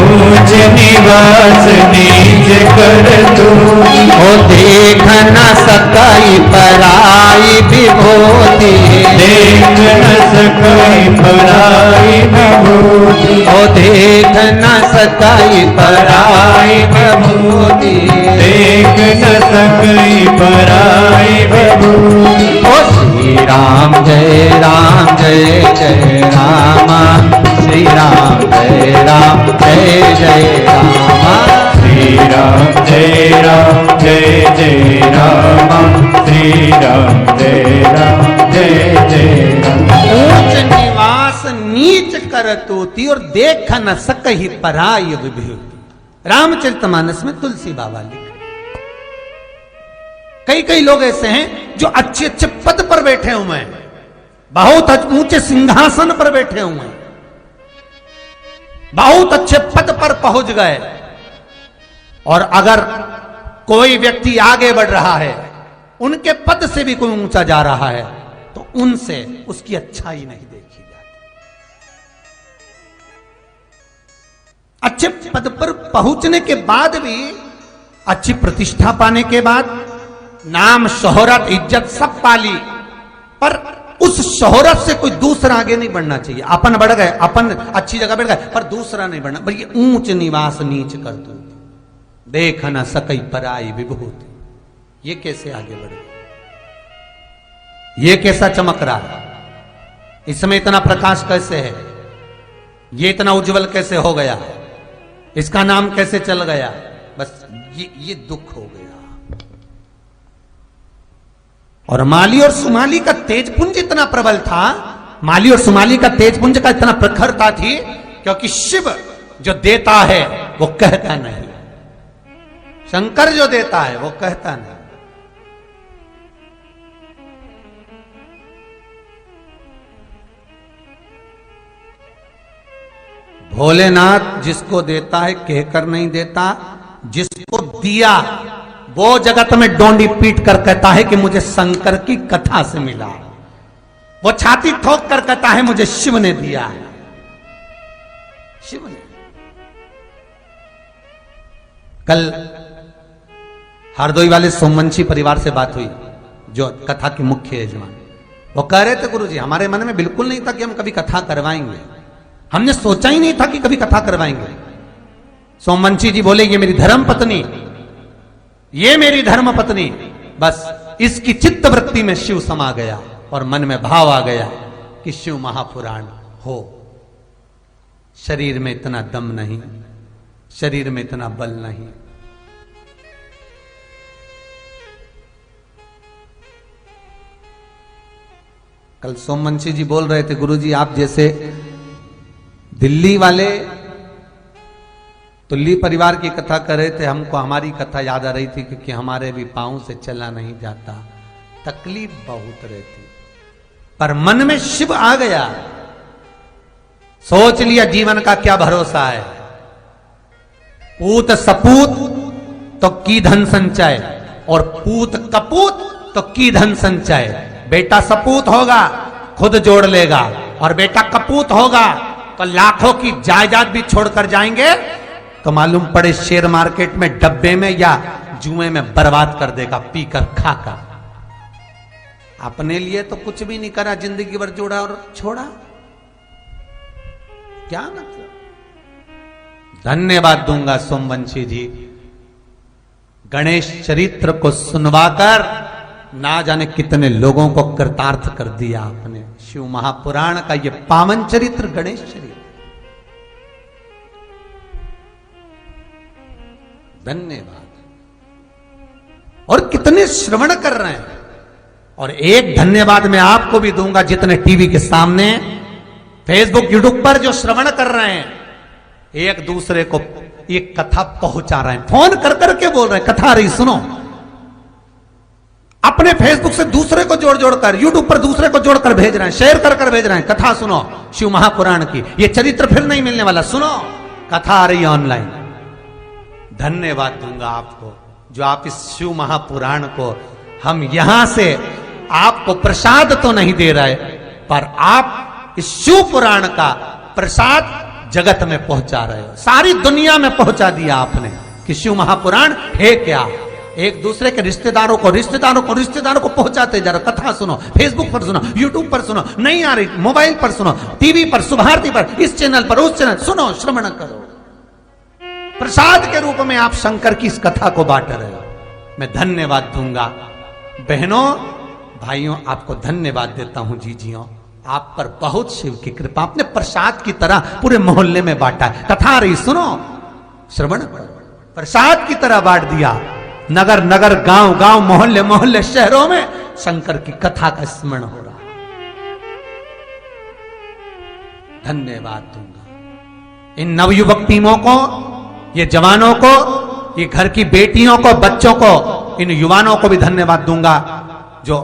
ऊंच निवास नीच कर तूती, ओ देख न सकई पराई विभूति, देख न सकई पराई विभूति, ओ देख न सकई पराई विभूति, देख न सकई पराई विभूति। ओ श्री राम जय जय राम, श्री राम जय जय राम, श्री राम जय जय राम, श्री राम जय जय राम। ऊंच निवास नीच कर तूती, और देख न सकहि पराई विभूति। रामचरितमानस में तुलसी बाबा लिखे। कई लोग ऐसे हैं जो अच्छे अच्छे पद पर बैठे हुए हैं, बहुत ऊंचे सिंहासन पर बैठे हुए हैं, बहुत अच्छे पद पर पहुंच गए, और अगर कोई व्यक्ति आगे बढ़ रहा है, उनके पद से भी कोई ऊंचा जा रहा है, तो उनसे उसकी अच्छाई नहीं देखी जाती। अच्छे पद पर पहुंचने के बाद भी, अच्छी प्रतिष्ठा पाने के बाद, नाम शोहरत इज्जत सब पाली, पर उस शोहरत से कोई दूसरा आगे नहीं बढ़ना चाहिए। अपन बढ़ गए, अपन अच्छी जगह बैठ गए, पर दूसरा नहीं बढ़ना। भाई ऊंच निवास नीच कर तू, देख न सकई पराई विभूति, ये कैसे आगे बढ़े, ये कैसा चमक रहा है, इसमें इतना प्रकाश कैसे है, ये इतना उज्जवल कैसे हो गया, इसका नाम कैसे चल गया। बस ये दुख हो गया। और माली और सुमाली का तेजपुंज इतना प्रबल था, माली और सुमाली का तेजपुंज का इतना प्रखरता थी, क्योंकि शिव जो देता है वो कहता नहीं, शंकर जो देता है वो कहता नहीं। भोलेनाथ जिसको देता है कहकर नहीं देता, जिसको दिया वो जगत में डोंडी पीट कर कहता है कि मुझे शंकर की कथा से मिला, वो छाती ठोक कर कहता है मुझे शिव ने दिया है, शिव ने। कल हरदोई वाले सोमवंशी परिवार से बात हुई, जो कथा के मुख्य यजमान, वो कह रहे थे गुरुजी हमारे मन में बिल्कुल नहीं था कि हम कभी कथा करवाएंगे, हमने सोचा ही नहीं था कि कभी कथा करवाएंगे। सोमवंशी जी बोले ये मेरी धर्म पत्नी, ये मेरी धर्म पत्नी, बस इसकी चित्त वृत्ति में शिव समा गया और मन में भाव आ गया कि शिव महापुराण हो। शरीर में इतना दम नहीं, शरीर में इतना बल नहीं। कल सोमवंशी जी बोल रहे थे गुरुजी आप जैसे दिल्ली वाले तुल्ली परिवार की कथा कर रहे थे, हमको हमारी कथा याद आ रही थी, क्योंकि हमारे भी पांव से चला नहीं जाता, तकलीफ बहुत रहती, पर मन में शिव आ गया, सोच लिया जीवन का क्या भरोसा है। पूत सपूत तो की धन संचय, और पूत कपूत तो की धन संचय। बेटा सपूत होगा खुद जोड़ लेगा, और बेटा कपूत होगा तो लाखों की जायदाद भी छोड़कर जाएंगे, तो मालूम पड़े शेयर मार्केट में डब्बे में या जुए में बर्बाद कर देगा, पीकर खाकर। अपने लिए तो कुछ भी नहीं करा, जिंदगी भर जोड़ा और छोड़ा, क्या मतलब। धन्यवाद दूंगा सोमवंशी जी, गणेश चरित्र को सुनवाकर ना जाने कितने लोगों को कृतार्थ कर दिया आपने। शिव महापुराण का ये पावन चरित्र गणेश चरित्र, धन्यवाद। और कितने श्रवण कर रहे हैं। और एक धन्यवाद मैं आपको भी दूंगा, जितने टीवी के सामने फेसबुक यूट्यूब पर जो श्रवण कर रहे हैं, एक दूसरे को ये कथा पहुंचा रहे हैं, फोन कर करके बोल रहे हैं कथा रही सुनो। अपने फेसबुक से दूसरे को जोड़ जोड़कर, यूट्यूब पर दूसरे को जोड़कर भेज रहे हैं, शेयर कर कर भेज रहे हैं, कथा सुनो शिव महापुराण की, ये चरित्र फिर नहीं मिलने वाला, सुनो कथा आ रही ऑनलाइन। धन्यवाद दूंगा आपको जो आप इस शिव महापुराण को, हम यहां से आपको प्रसाद तो नहीं दे रहे, पर आप इस शिव पुराण का प्रसाद जगत में पहुंचा रहे हो, सारी दुनिया में पहुंचा दिया आपने कि शिव महापुराण है क्या। एक दूसरे के रिश्तेदारों को पहुंचाते जा रहे, कथा सुनो, फेसबुक पर सुनो, यूट्यूब पर सुनो, नहीं आ रही मोबाइल पर सुनो, टीवी पर, सुभारती पर, इस चैनल पर, उस चैनल, सुनो, श्रवण करो। प्रसाद के रूप में आप शंकर की इस कथा को बांट रहे हो। मैं धन्यवाद दूंगा बहनों, भाइयों, आपको धन्यवाद देता हूं जीजियों, आप पर बहुत शिव की कृपा, आपने प्रसाद की तरह पूरे मोहल्ले में बांटा है। कथा आ रही, सुनो, श्रवण करो, प्रसाद की तरह बांट दिया। नगर नगर, गांव गांव, मोहल्ले मोहल्ले, शहरों में शंकर की कथा का स्मरण हो रहा है। धन्यवाद दूंगा इन नवयुवक टीमों को, ये जवानों को, ये घर की बेटियों को, बच्चों को, इन युवानों को भी धन्यवाद दूंगा जो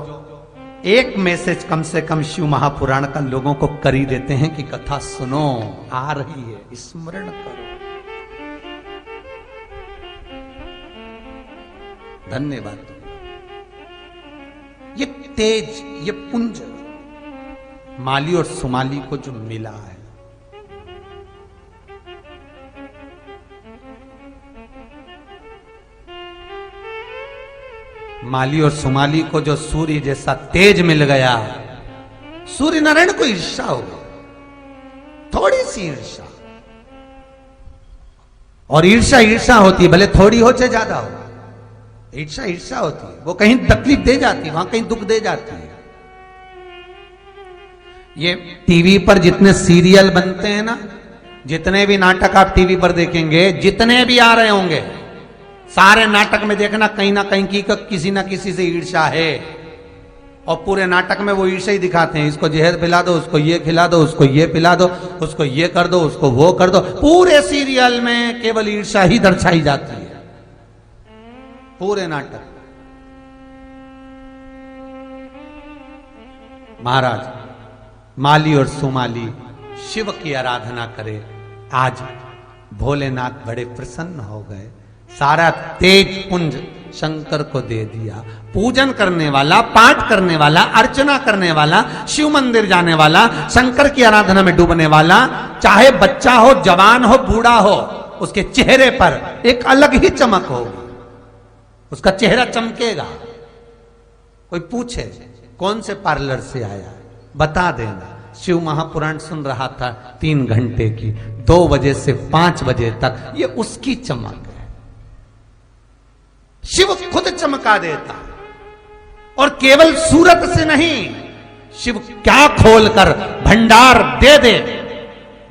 एक मैसेज कम से कम शिव महापुराण का लोगों को कर ही देते हैं कि कथा सुनो, आ रही है, स्मरण करो। धन्यवाद। ये तेज, ये पुंज माली और सुमाली को जो मिला है, माली और सुमाली को जो सूर्य जैसा तेज मिल गया, सूर्य नारायण को ईर्ष्या हो गई, थोड़ी सी ईर्ष्या, और ईर्ष्या होती है, भले थोड़ी हो चाहे ज्यादा हो, ईर्ष्या होती है, वो कहीं तकलीफ दे जाती है, वहां कहीं दुख दे जाती है। ये टीवी पर जितने सीरियल बनते हैं ना, जितने भी नाटक आप टीवी पर देखेंगे, जितने भी आ रहे होंगे, सारे नाटक में देखना कहीं ना कहीं की किसी ना किसी से ईर्ष्या है, और पूरे नाटक में वो ईर्ष्या ही दिखाते हैं। इसको जहर पिला दो, उसको ये खिला दो, उसको ये पिला दो, उसको ये कर दो, उसको वो कर दो, पूरे सीरियल में केवल ईर्ष्या ही दर्शाई जाती है, पूरे नाटक। महाराज माली और सुमाली शिव की आराधना करे, आज भोलेनाथ बड़े प्रसन्न हो गए, सारा तेज पुंज शंकर को दे दिया। पूजन करने वाला, पाठ करने वाला, अर्चना करने वाला, शिव मंदिर जाने वाला, शंकर की आराधना में डूबने वाला, चाहे बच्चा हो, जवान हो, बूढ़ा हो, उसके चेहरे पर एक अलग ही चमक होगी, उसका चेहरा चमकेगा। कोई पूछे कौन से पार्लर से आया, बता देना शिव महापुराण सुन रहा था 3 घंटे की, 2 बजे से 5 बजे तक, ये उसकी चमक है। शिव खुद चमका देता, और केवल सूरत से नहीं, शिव क्या खोलकर भंडार दे दे,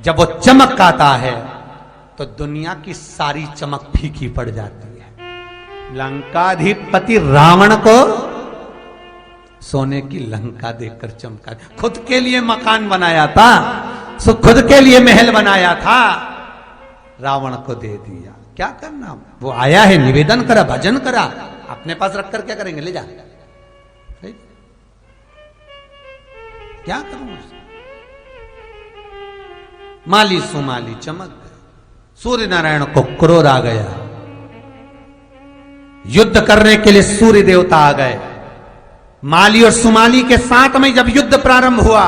जब वो चमक आता है तो दुनिया की सारी चमक फीकी पड़ जाती है। लंकाधिपति रावण को सोने की लंका देकर चमका, खुद के लिए मकान बनाया था, खुद के लिए महल बनाया था, रावण को दे दिया। क्या करना, वो आया है, निवेदन करा, भजन करा, अपने पास रखकर क्या करेंगे, ले जा, क्या करूं। माली सुमाली चमक गए, सूर्य नारायण को क्रोध आ गया, युद्ध करने के लिए सूर्य देवता आ गए। माली और सुमाली के साथ में जब युद्ध प्रारंभ हुआ,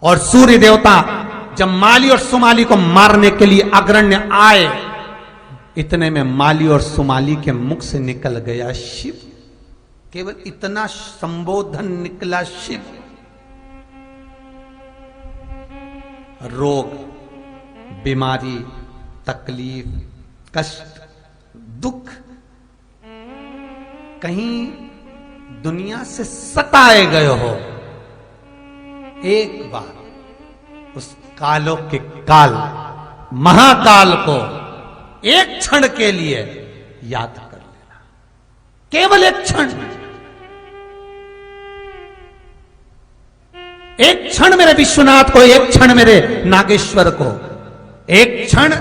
और सूर्य देवता जब माली और सुमाली को मारने के लिए अग्रण्य आए, इतने में माली और सुमाली के मुख से निकल गया शिव, केवल इतना संबोधन निकला, शिव। रोग, बीमारी, तकलीफ, कष्ट, दुख कहीं दुनिया से सताए गए हो, एक बार उस कालों के काल, महाकाल को एक क्षण के लिए याद कर लेना, केवल एक क्षण, एक क्षण मेरे विश्वनाथ को, एक क्षण मेरे नागेश्वर को, एक क्षण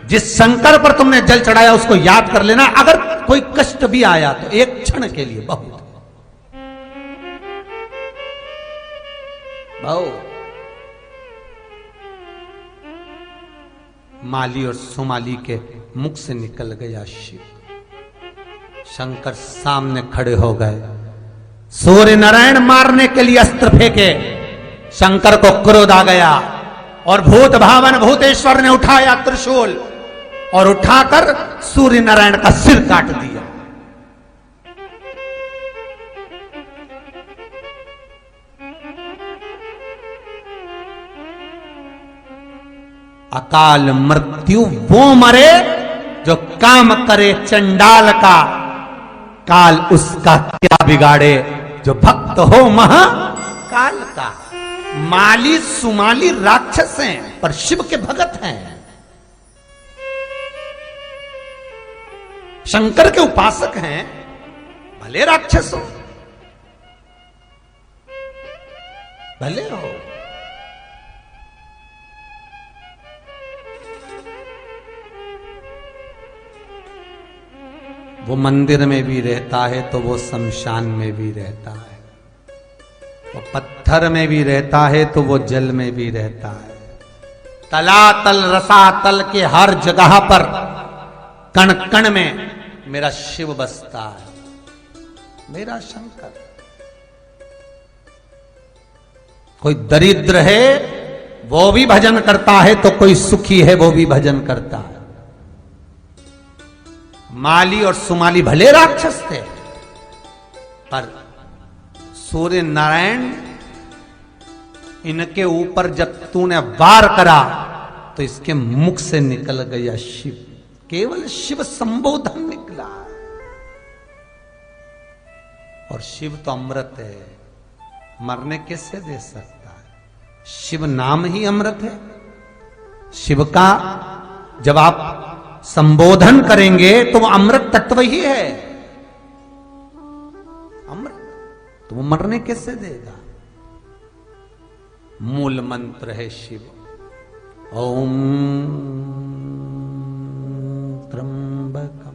जिस शंकर पर तुमने जल चढ़ाया उसको याद कर लेना। अगर कोई कष्ट भी आया तो एक क्षण के लिए बहुत माली और सुमाली के मुख से निकल गया शिव। शंकर सामने खड़े हो गए, सूर्य नारायण मारने के लिए अस्त्र फेंके, शंकर को क्रोध आ गया और भूत भावन भूतेश्वर ने उठाया त्रिशूल और उठाकर सूर्य नारायण का सिर काट दिया। अकाल मृत्यु वो मरे जो काम करे चंडाल का, काल उसका क्या बिगाड़े जो भक्त हो महाकाल का। माली सुमाली राक्षस हैं पर शिव के भगत हैं, शंकर के उपासक हैं, भले राक्षस हो भले हो। वो मंदिर में भी रहता है तो वो शमशान में भी रहता है, वो पत्थर में भी रहता है तो वो जल में भी रहता है। तलातल रसातल के हर जगह पर कण कण में मेरा शिव बसता है, मेरा शंकर। कोई दरिद्र है वो भी भजन करता है तो कोई सुखी है वो भी भजन करता है। माली और सुमाली भले राक्षस थे पर सूर्य नारायण इनके ऊपर जब तूने वार करा तो इसके मुख से निकल गया शिव, केवल शिव संबोधन निकला। और शिव तो अमृत है, मरने किससे दे सकता है? शिव नाम ही अमृत है। शिव का जब आप संबोधन करेंगे तो वो अमृत तत्व ही है, अमृत, तो वो मरने कैसे देगा? मूल मंत्र है शिव, ओम त्र्यंबकम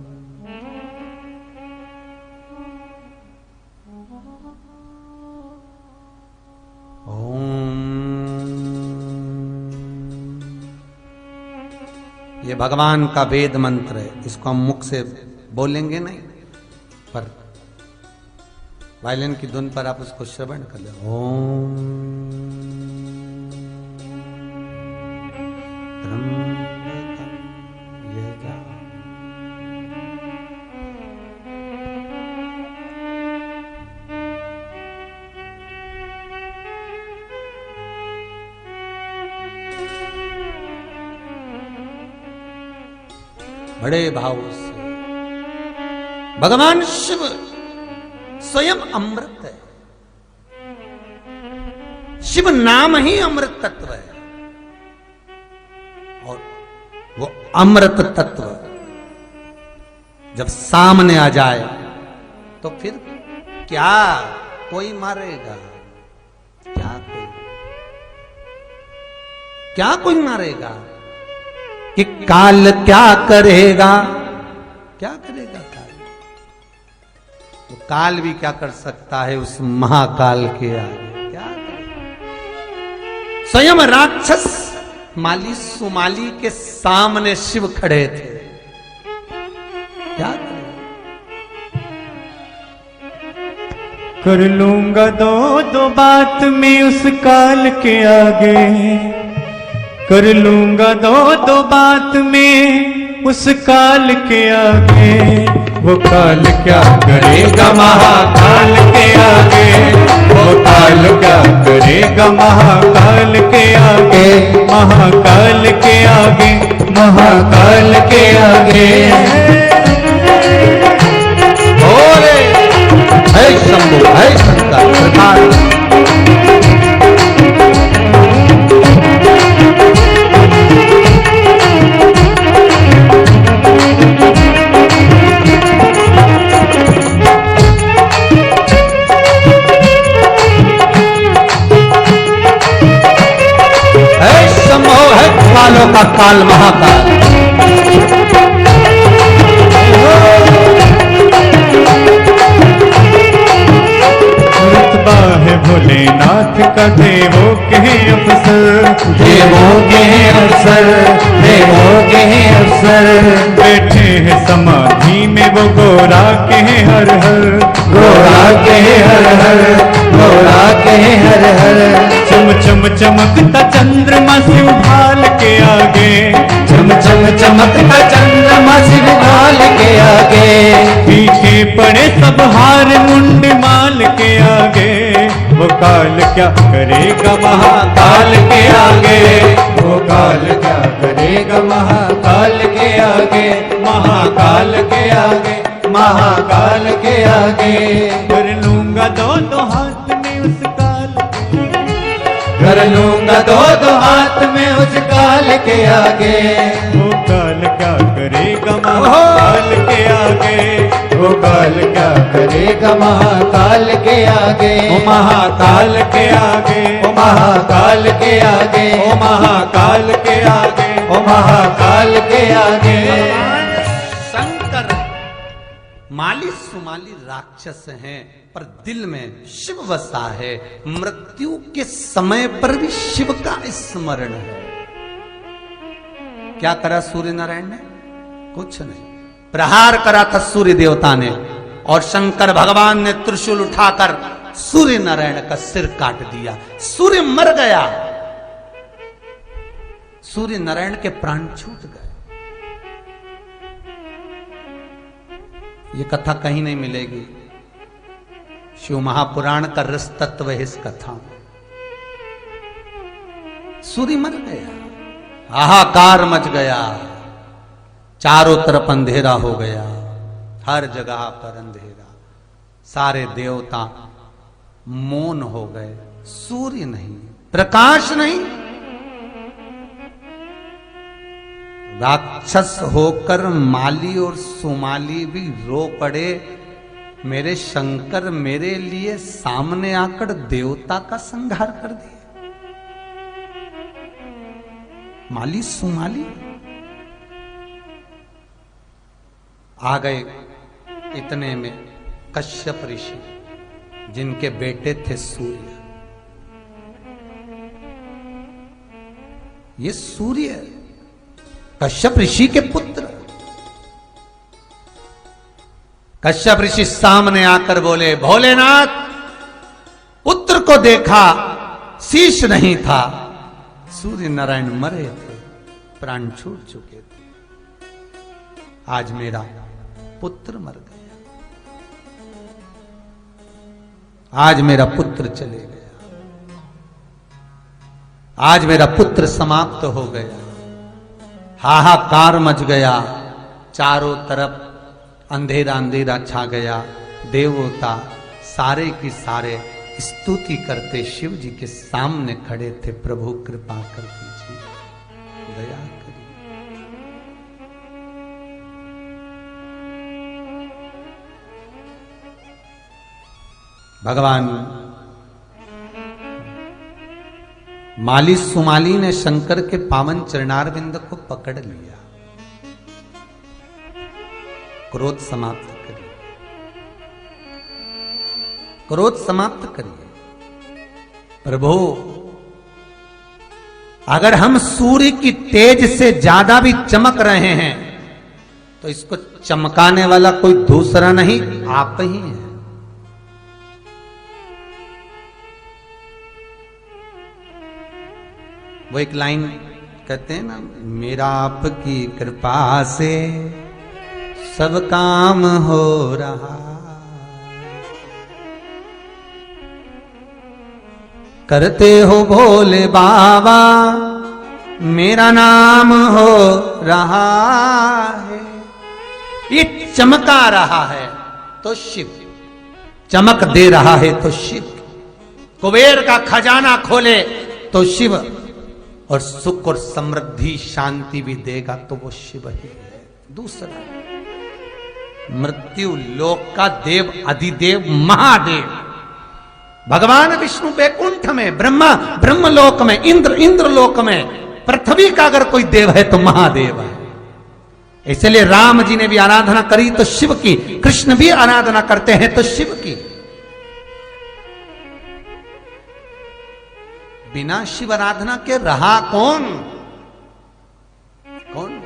ये भगवान का वेद मंत्र है, इसको हम मुख से बोलेंगे नहीं पर वायलिन की धुन पर आप उसको श्रवण कर ले। ओम त्र्यंबकम यजामहे बड़े भाव से। भगवान शिव स्वयं अमृत है, शिव नाम ही अमृत तत्व है। और वो अमृत तत्व जब सामने आ जाए तो फिर क्या कोई मारेगा? क्या कोई मारेगा? कि काल क्या करेगा? क्या करेगा काल? वो काल भी क्या कर सकता है उस महाकाल के आगे? क्या करेगा? स्वयं राक्षस माली सुमाली के सामने शिव खड़े थे, क्या करेगा? कर लूंगा दो बात में उस काल के आगे, कर लूंगा दो बात में उस काल के आगे। वो काल क्या करेगा महाकाल के आगे, वो काल क्या करेगा महाकाल के आगे, महाकाल के आगे, महाकाल के आगे। बोले है शंभु है शंकर सरकार। कालों का काल महाकाल। रुतबा है भोलेनाथ का देवों के अफसर, देवों के अफसर, देवों के अफसर। बैठे हैं समाधि में वो गोरा के हर हर, गोरा के हर हर, गोरा के हर हर। चम चम चम चमकता चंद्रमा शिव ढाल के आगे, चम चम चमकता चंद्रमा शिव ढाल के आगे, पीछे पड़े सब हार मुंड माल के आगे, वो काल क्या करेगा महाकाल के आगे, वो काल क्या करेगा महाकाल के आगे, महाकाल के आगे, महाकाल के आगे। कर लूंगा दो हाथ में उस काल के, कर लूंगा दो हाथ में उस काल के आगे, वो काल क्या करेगा महाकाल के आगे, वो काल क्या करेगा महाकाल के आगे, ओ महाकाल के आगे, ओ महाकाल के आगे, ओ महाकाल के आगे, ओ महाकाल के आगे। शंकर माली सुमाली राक्षस हैं, पर दिल में शिव बसा है। मृत्यु के समय पर भी शिव का स्मरण है। क्या करा सूर्य नारायण ने? कुछ नहीं, प्रहार करा था सूर्य देवता ने, और शंकर भगवान ने त्रिशूल उठाकर सूर्य नारायण का सिर काट दिया। सूर्य मर गया, सूर्य नारायण के प्राण छूट गए। ये कथा कहीं नहीं मिलेगी। शिव महापुराण का रस तत्व है इस कथा में। सूर्य मर गया, हाहाकार मच गया, चारों तरफ अंधेरा हो गया, हर जगह पर अंधेरा, सारे देवता मौन हो गए। सूर्य नहीं, प्रकाश नहीं। राक्षस होकर माली और सुमाली भी रो पड़े, मेरे शंकर मेरे लिए सामने आकर देवता का संहार कर दिया। माली सुमाली आ गए। इतने में कश्यप ऋषि, जिनके बेटे थे सूर्य, ये सूर्य कश्यप ऋषि के पुत्र, कश्यप ऋषि सामने आकर बोले, भोलेनाथ, पुत्र को देखा, शीश नहीं था। सूर्य नारायण मरे थे, प्राण छूट चुके थे। आज मेरा पुत्र मर गया, आज मेरा पुत्र चले गया, आज मेरा पुत्र समाप्त हो गया। हाहाकार मच गया, चारों तरफ अंधेरा अंधेरा छा गया। देवता सारे की सारे स्तुति करते शिव जी के सामने खड़े थे, प्रभु कृपा कर दीजिए, दया करिए। भगवान माली सुमाली ने शंकर के पावन चरणारविंद को पकड़ लिया। क्रोध समाप्त करिए, क्रोध समाप्त करिए। प्रभु, अगर हम सूर्य की तेज से ज्यादा भी चमक रहे हैं तो इसको चमकाने वाला कोई दूसरा नहीं, आप ही हैं। वो एक लाइन कहते हैं ना, मेरा आपकी कृपा से सब काम हो रहा, करते हो भोले बाबा, मेरा नाम हो रहा है। ये चमका रहा है तो शिव, चमक दे रहा है तो शिव, कुबेर का खजाना खोले तो शिव, और सुख और समृद्धि शांति भी देगा तो वो शिव ही है। दूसरा, मृत्यु लोक का देव, अधिदेव, महादेव भगवान विष्णु बैकुंठ में, ब्रह्मा ब्रह्मलोक में, इंद्र इंद्रलोक में, पृथ्वी का अगर कोई देव है तो महादेव है। इसलिए राम जी ने भी आराधना करी तो शिव की, कृष्ण भी आराधना करते हैं तो शिव की। बिना शिव आराधना के रहा कौन? कौन?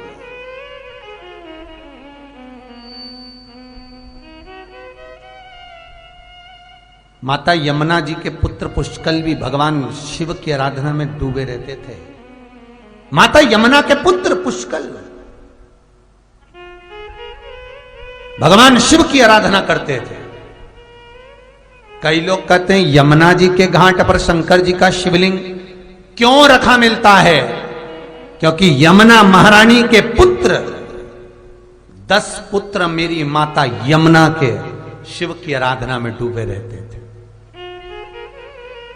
माता यमुना जी के पुत्र पुष्कल भी भगवान शिव की आराधना में डूबे रहते थे। माता यमुना के पुत्र पुष्कल भगवान शिव की आराधना करते थे। कई लोग कहते हैं यमुना जी के घाट पर शंकर जी का शिवलिंग क्यों रखा मिलता है? क्योंकि यमुना महारानी के पुत्र 10 पुत्र मेरी माता यमुना के शिव की आराधना में डूबे रहते थे।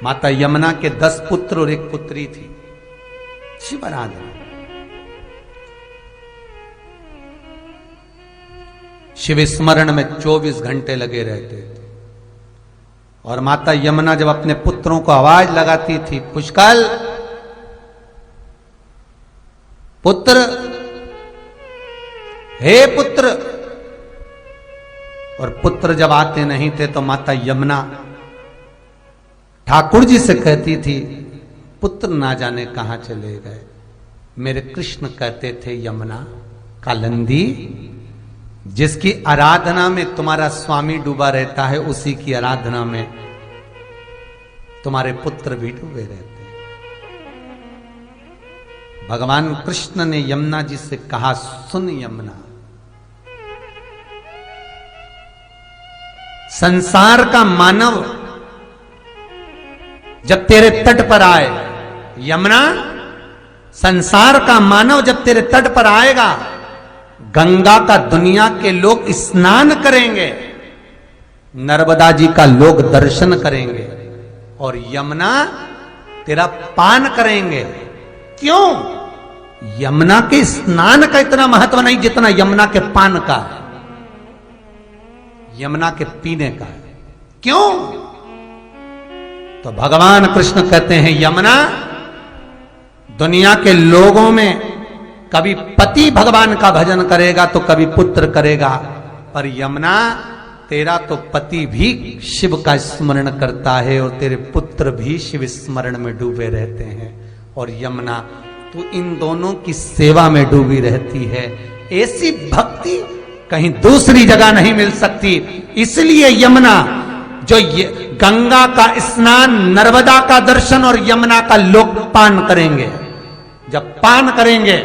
माता यमुना के 10 पुत्र और एक पुत्री थी। शिव आराधना, शिव स्मरण में 24 घंटे लगे रहते थे। और माता यमुना जब अपने पुत्रों को आवाज लगाती थी, पुष्कल पुत्र, हे पुत्र, और पुत्र जब आते नहीं थे तो माता यमुना ठाकुर जी से कहती थी, पुत्र ना जाने कहां चले गए। मेरे कृष्ण कहते थे, यमुना कालिंदी, जिसकी आराधना में तुम्हारा स्वामी डूबा रहता है, उसी की आराधना में तुम्हारे पुत्र भी डूबे रहते हैं। भगवान कृष्ण ने यमुना जी से कहा, सुन यमुना, संसार का मानव जब तेरे तट पर आए, यमुना, संसार का मानव जब तेरे तट पर आएगा, गंगा का दुनिया के लोग स्नान करेंगे, नर्मदा जी का लोग दर्शन करेंगे, और यमुना तेरा पान करेंगे। क्यों? यमुना के स्नान का इतना महत्व नहीं जितना यमुना के पान का है, यमुना के पीने का है। क्यों? तो भगवान कृष्ण कहते हैं, यमुना, दुनिया के लोगों में कभी पति भगवान का भजन करेगा तो कभी पुत्र करेगा, पर यमुना, तेरा तो पति भी शिव का स्मरण करता है और तेरे पुत्र भी शिव स्मरण में डूबे रहते हैं। और यमुना, तू इन दोनों की सेवा में डूबी रहती है। ऐसी भक्ति कहीं दूसरी जगह नहीं मिल सकती। इसलिए यमुना, जो गंगा का स्नान, नर्मदा का दर्शन और यमुना का लोक पान करेंगे, जब पान करेंगे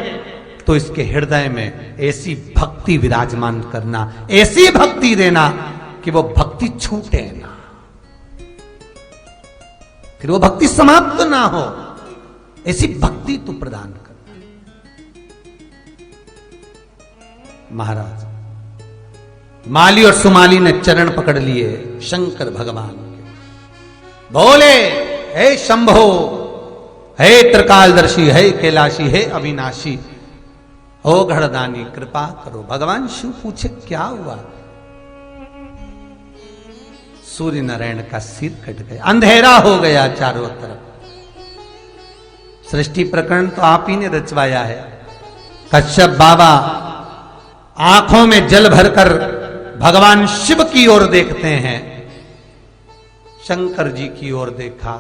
तो इसके हृदय में ऐसी भक्ति विराजमान करना, ऐसी भक्ति देना कि वो भक्ति छूटे ना, फिर वो भक्ति समाप्त ना हो, ऐसी भक्ति तू प्रदान करना। महाराज माली और सुमाली ने चरण पकड़ लिए शंकर भगवान के, बोले, हे शंभो, हे त्रिकालदर्शी, हे कैलाशी, हे अविनाशी, हो घड़दानी, कृपा करो। भगवान शिव पूछे, क्या हुआ? सूर्य नारायण का सिर कट गया, अंधेरा हो गया चारों तरफ। सृष्टि प्रकरण तो आप ही ने रचवाया है। कश्यप बाबा आंखों में जल भरकर भगवान शिव की ओर देखते हैं। शंकर जी की ओर देखा,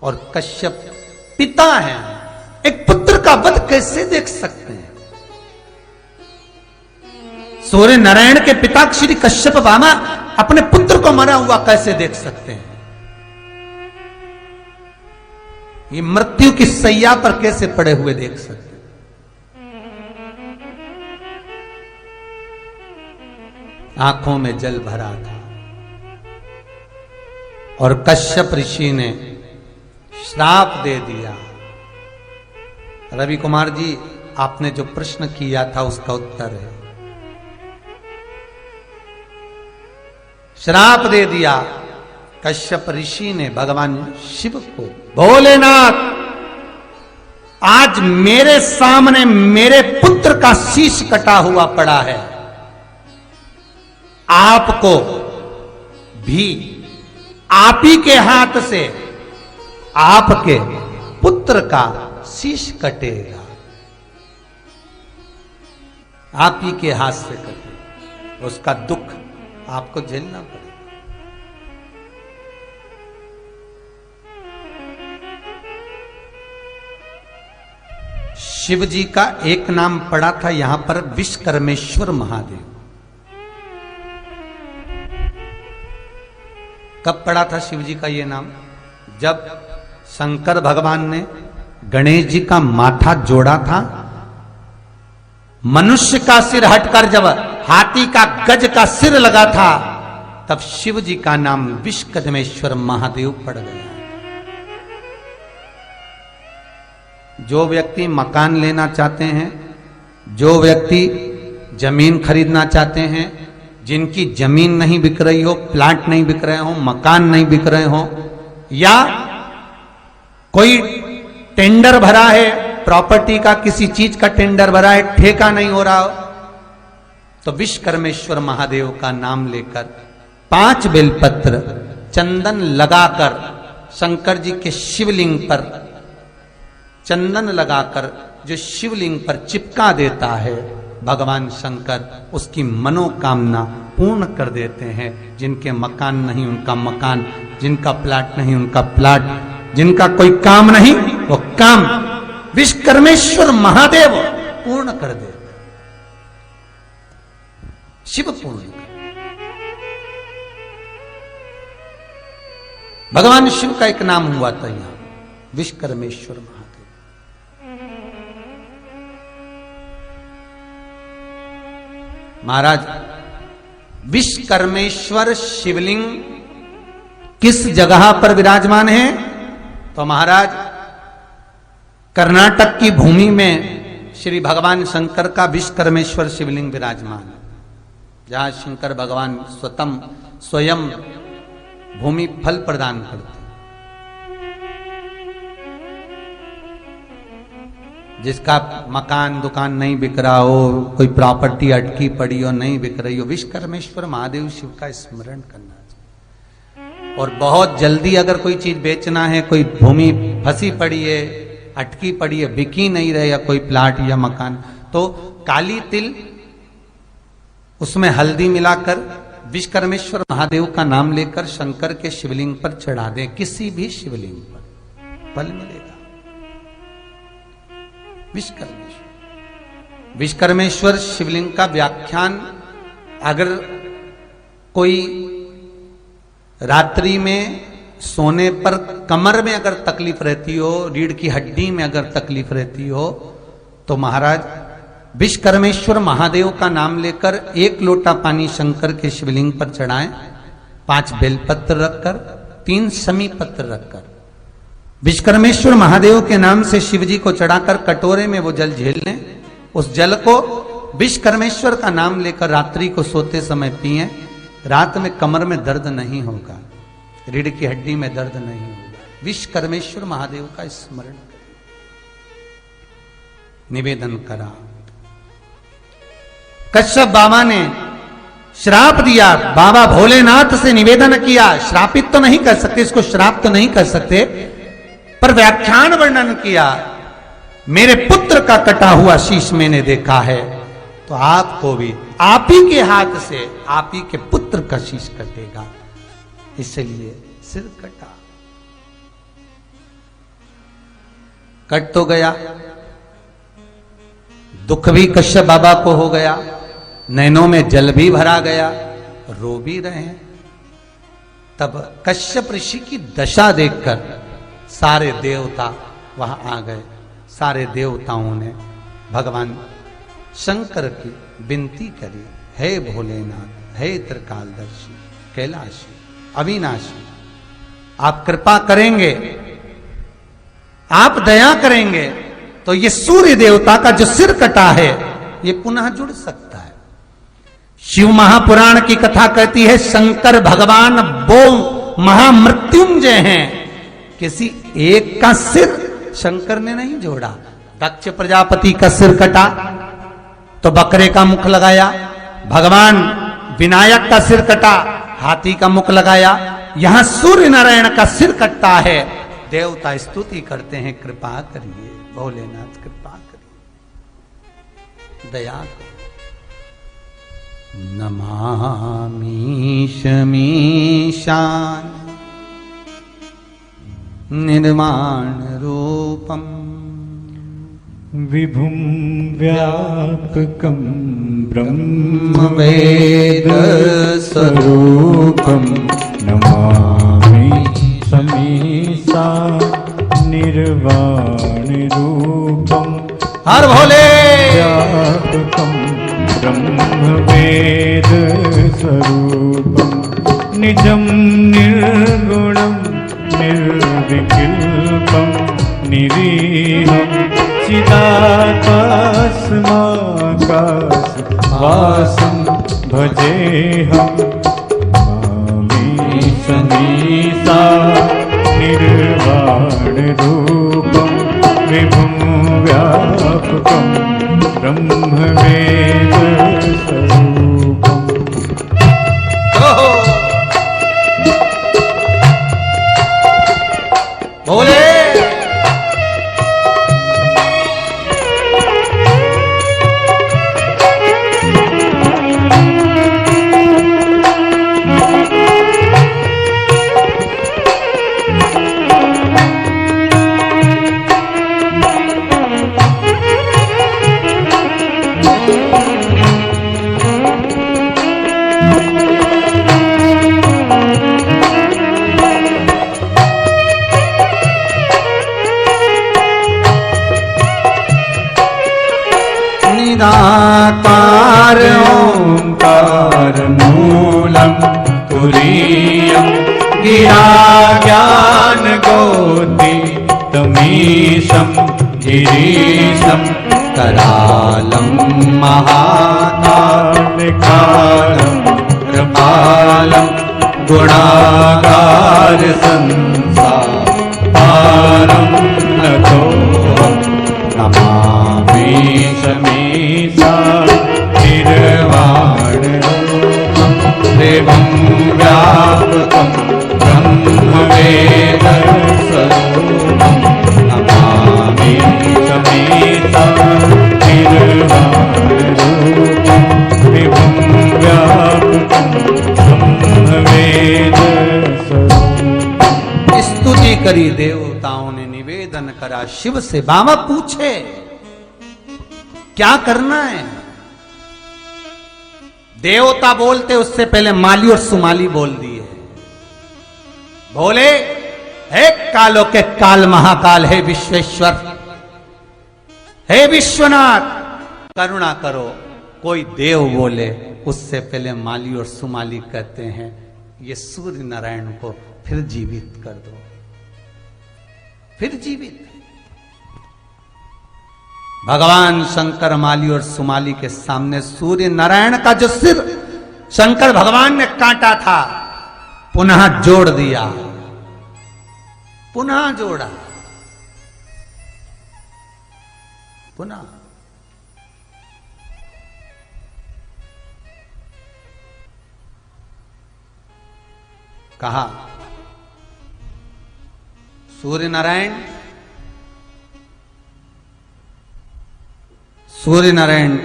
और कश्यप पिता है, एक पुत्र का वध कैसे देख सकते हैं? सूर्य नारायण के पिता श्री कश्यप बाबा अपने पुत्र को मरा हुआ कैसे देख सकते हैं? ये मृत्यु की सैया पर कैसे पड़े हुए देख सकते हैं? आंखों में जल भरा था, और कश्यप ऋषि ने श्राप दे दिया। रवि कुमार जी, आपने जो प्रश्न किया था उसका उत्तर है, श्राप दे दिया। कश्यप ऋषि ने भगवान शिव को, भोलेनाथ, आज मेरे सामने मेरे पुत्र का शीश कटा हुआ पड़ा है, आपको भी आप ही के हाथ से आपके पुत्र का शीश कटेगा, आप ही के हाथ से कटेगा, उसका दुख आपको झेलना पड़ेगा। शिव जी का एक नाम पड़ा था यहां पर, विश्वकर्मेश्वर महादेव। कब पड़ा था शिव जी का ये नाम? जब शंकर भगवान ने गणेश जी का माथा जोड़ा था, मनुष्य का सिर हटकर जब हाथी का गज का सिर लगा था, तब शिव जी का नाम विश्वकर्मेश्वर महादेव पड़ गया। जो व्यक्ति मकान लेना चाहते हैं, जो व्यक्ति जमीन खरीदना चाहते हैं, जिनकी जमीन नहीं बिक रही हो, प्लाट नहीं बिक रहे हो, मकान नहीं बिक रहे हो, या कोई टेंडर भरा है प्रॉपर्टी का, किसी चीज का टेंडर भरा है, ठेका नहीं हो रहा हो, तो विश्वकर्मेश्वर महादेव का नाम लेकर 5 बेलपत्र चंदन लगाकर शंकर जी के शिवलिंग पर चंदन लगाकर जो शिवलिंग पर चिपका देता है भगवान शंकर, उसकी मनोकामना पूर्ण कर देते हैं। जिनके मकान नहीं उनका मकान, जिनका प्लाट नहीं उनका प्लाट, जिनका कोई काम नहीं वो काम विश्वकर्मेश्वर महादेव पूर्ण कर देते, शिव पूर्ण कर। भगवान शिव का एक नाम हुआ था यहां, विश्वकर्मेश्वर महादेव। महाराज, विश्वकर्मेश्वर शिवलिंग किस जगह पर विराजमान है? तो महाराज, कर्नाटक की भूमि में श्री भगवान शंकर का विश्वकर्मेश्वर शिवलिंग विराजमान है, जहां शंकर भगवान स्वयं भूमि फल प्रदान करते, जिसका मकान दुकान नहीं बिक रहा हो, कोई प्रॉपर्टी अटकी पड़ी हो, नहीं बिक रही हो, विश्वकर्मेश्वर महादेव शिव का स्मरण करना चाहिए। और बहुत जल्दी अगर कोई चीज बेचना है, कोई भूमि फंसी पड़ी है, अटकी पड़ी है, बिकी नहीं रहे, या कोई प्लाट या मकान, तो काली तिल उसमें हल्दी मिलाकर विश्वकर्मेश्वर महादेव का नाम लेकर शंकर के शिवलिंग पर चढ़ा दें, किसी भी शिवलिंग पर फल मिलेगा। विश्वकर्मेश्वर शिवलिंग का व्याख्यान, अगर कोई रात्रि में सोने पर कमर में अगर तकलीफ रहती हो, रीढ़ की हड्डी में अगर तकलीफ रहती हो, तो महाराज विश्वकर्मेश्वर महादेव का नाम लेकर 1 लोटा पानी शंकर के शिवलिंग पर चढ़ाएं, 5 बेलपत्र रखकर, 3 समी पत्र रखकर, विश्वकर्मेश्वर महादेव के नाम से शिव जी को चढ़ाकर कटोरे में वो जल झेल लें। उस जल को विश्वकर्मेश्वर का नाम लेकर रात्रि को सोते समय पिएं। रात में कमर में दर्द नहीं होगा, रीढ़ की हड्डी में दर्द नहीं होगा। विश्वकर्मेश्वर महादेव का स्मरण करें, निवेदन करा। कश्यप बाबा ने श्राप दिया, बाबा भोलेनाथ से निवेदन किया, श्रापित तो नहीं कर सकते, इसको श्राप तो नहीं कर सकते, पर व्याख्यान वर्णन किया, मेरे पुत्र का कटा हुआ शीश मैंने देखा है, तो आपको भी आप ही के हाथ से आप ही के पुत्र का शीश कटेगा, इसलिए सिर कटा। कट तो गया, दुख भी कश्यप बाबा को हो गया, नैनों में जल भी भरा गया, रो भी रहे हैं। तब कश्यप ऋषि की दशा देखकर सारे देवता वहां आ गए। सारे देवताओं ने भगवान शंकर की विनती करी, हे भोलेनाथ, हे त्रिकालदर्शी, कैलाशी, अविनाशी, आप कृपा करेंगे, आप दया करेंगे तो ये सूर्य देवता का जो सिर कटा है ये पुनः जुड़ सकता है। शिव महापुराण की कथा कहती है शंकर भगवान वो महामृत्युंजय हैं, किसी एक का सिर शंकर ने नहीं जोड़ा। दक्ष प्रजापति का सिर कटा तो बकरे का मुख लगाया, भगवान विनायक का सिर कटा, हाथी का मुख लगाया। यहां सूर्य नारायण का सिर कटता है, देवता स्तुति करते हैं, कृपा करिए भोलेनाथ, कृपा करिए, दया करो। नमामि शमीशान निर्माण रूपम विभुं व्यापकं ब्रह्म वेद स्वरूपम नमामि हर भोले। व्यापकं ब्रह्मवेद स्वरूपं निजं निर्गुणं निर्विकल्पं निरीहं चिदाकाशमाकाशवासं भजेऽहं मामीशमीशा निर्वाणरूपं विभुं व्यापकं ब्रह्मवेद स्वरूपम्। भोले निराकार ओंकार मूलं तुरीयं गिरा ज्ञान गोति तमीशं गिरीशं करालं महाकालकालं कृपालं गुणागार संसारं नतोऽहं नमामि शमीशा निर्वाणरूपं देवं व्यापकं ब्रह्मवेद स्वरूपं नमामि शमीशा निर्वाणरूपं देवं व्यापकं ब्रह्मवेद स्वरूपम्। स्तुति करी देवताओं ने, निवेदन करा शिव से। बाबा पूछे क्या करना है? देवता बोलते उससे पहले माली और सुमाली बोल दिए। बोले हे कालों के काल महाकाल, हे विश्वेश्वर, हे विश्वनाथ, करुणा करो। कोई देव बोले उससे पहले माली और सुमाली कहते हैं ये सूर्य नारायण को फिर जीवित कर दो, फिर जीवित। भगवान शंकर माली और सुमाली के सामने सूर्य नारायण का जो सिर शंकर भगवान ने काटा था पुनः जोड़ दिया, पुनः जोड़ा, पुनः। कहा सूर्य नारायण, सूर्य नारायण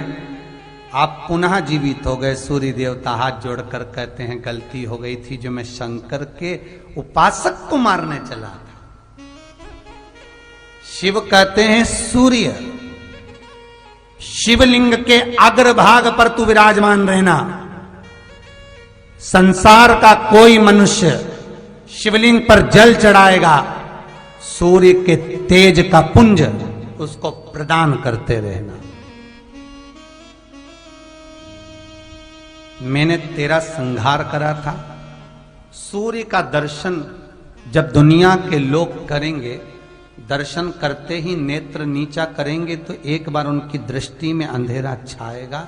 आप पुनः जीवित हो गए। सूर्य देवता हाथ जोड़कर कहते हैं गलती हो गई थी, जो मैं शंकर के उपासक को मारने चला था। शिव कहते हैं सूर्य, शिवलिंग के अग्रभाग पर तू विराजमान रहना। संसार का कोई मनुष्य शिवलिंग पर जल चढ़ाएगा, सूर्य के तेज का पुंज उसको प्रदान करते रहना। मैंने तेरा संहार करा था। सूर्य का दर्शन जब दुनिया के लोग करेंगे, दर्शन करते ही नेत्र नीचा करेंगे तो एक बार उनकी दृष्टि में अंधेरा छाएगा।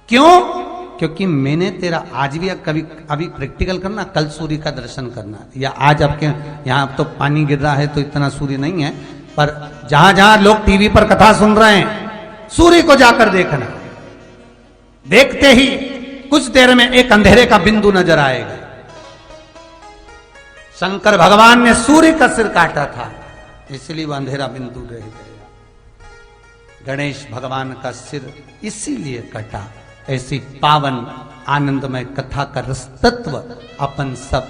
क्यों? क्योंकि मैंने तेरा आज भी कभी अभी प्रैक्टिकल करना, कल सूर्य का दर्शन करना, या आज आपके यहाँ तो पानी गिर रहा है तो इतना सूर्य नहीं है, पर जहां जहां लोग टीवी पर कथा सुन रहे हैं सूर्य को जाकर देखना। देखते ही कुछ देर में एक अंधेरे का बिंदु नजर आएगा। शंकर भगवान ने सूर्य का सिर काटा था, इसलिए वह अंधेरा बिंदु रह गया। गणेश भगवान का सिर इसीलिए कटा। ऐसी पावन आनंदमय कथा का रस तत्व अपन सब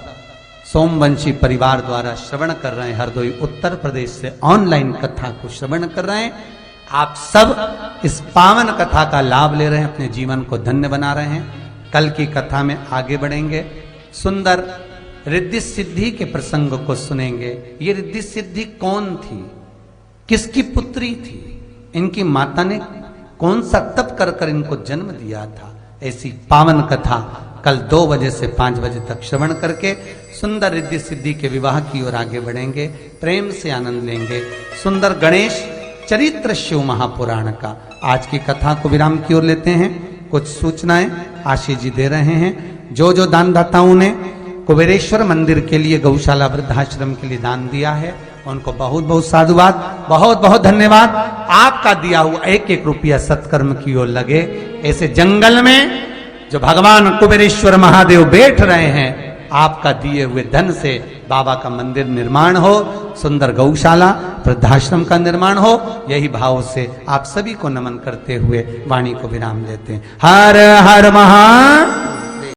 सोमवंशी परिवार द्वारा श्रवण कर रहे हैं। हरदोई उत्तर प्रदेश से ऑनलाइन कथा को श्रवण कर रहे हैं। आप सब इस पावन कथा का लाभ ले रहे हैं, अपने जीवन को धन्य बना रहे हैं। कल की कथा में आगे बढ़ेंगे, सुंदर रिद्धि सिद्धि के प्रसंग को सुनेंगे। ये रिद्धि सिद्धि कौन थी, किसकी पुत्री थी, इनकी माता ने कौन सा तप कर कर इनको जन्म दिया था। ऐसी पावन कथा कल 2 बजे से 5 बजे तक श्रवण करके सुंदर रिद्धि सिद्धि के विवाह की ओर आगे बढ़ेंगे, प्रेम से आनंद लेंगे। सुंदर गणेश चरित्र शिव महापुराण का आज की कथा को विराम की ओर लेते हैं। कुछ सूचनाएं आशीष जी दे रहे हैं। जो जो दानदाताओं ने कुबेरेश्वर मंदिर के लिए, गौशाला वृद्धाश्रम के लिए दान दिया है, उनको बहुत बहुत साधुवाद, बहुत बहुत धन्यवाद। आपका दिया हुआ 1-1 रुपया सत्कर्म की ओर लगे। ऐसे जंगल में जो भगवान कुबेरेश्वर महादेव बैठ रहे हैं, आपका दिए हुए धन से बाबा का मंदिर निर्माण हो, सुंदर गौशाला वृद्धाश्रम का निर्माण हो, यही भाव से आप सभी को नमन करते हुए वाणी को विराम देते हैं। हर हर महा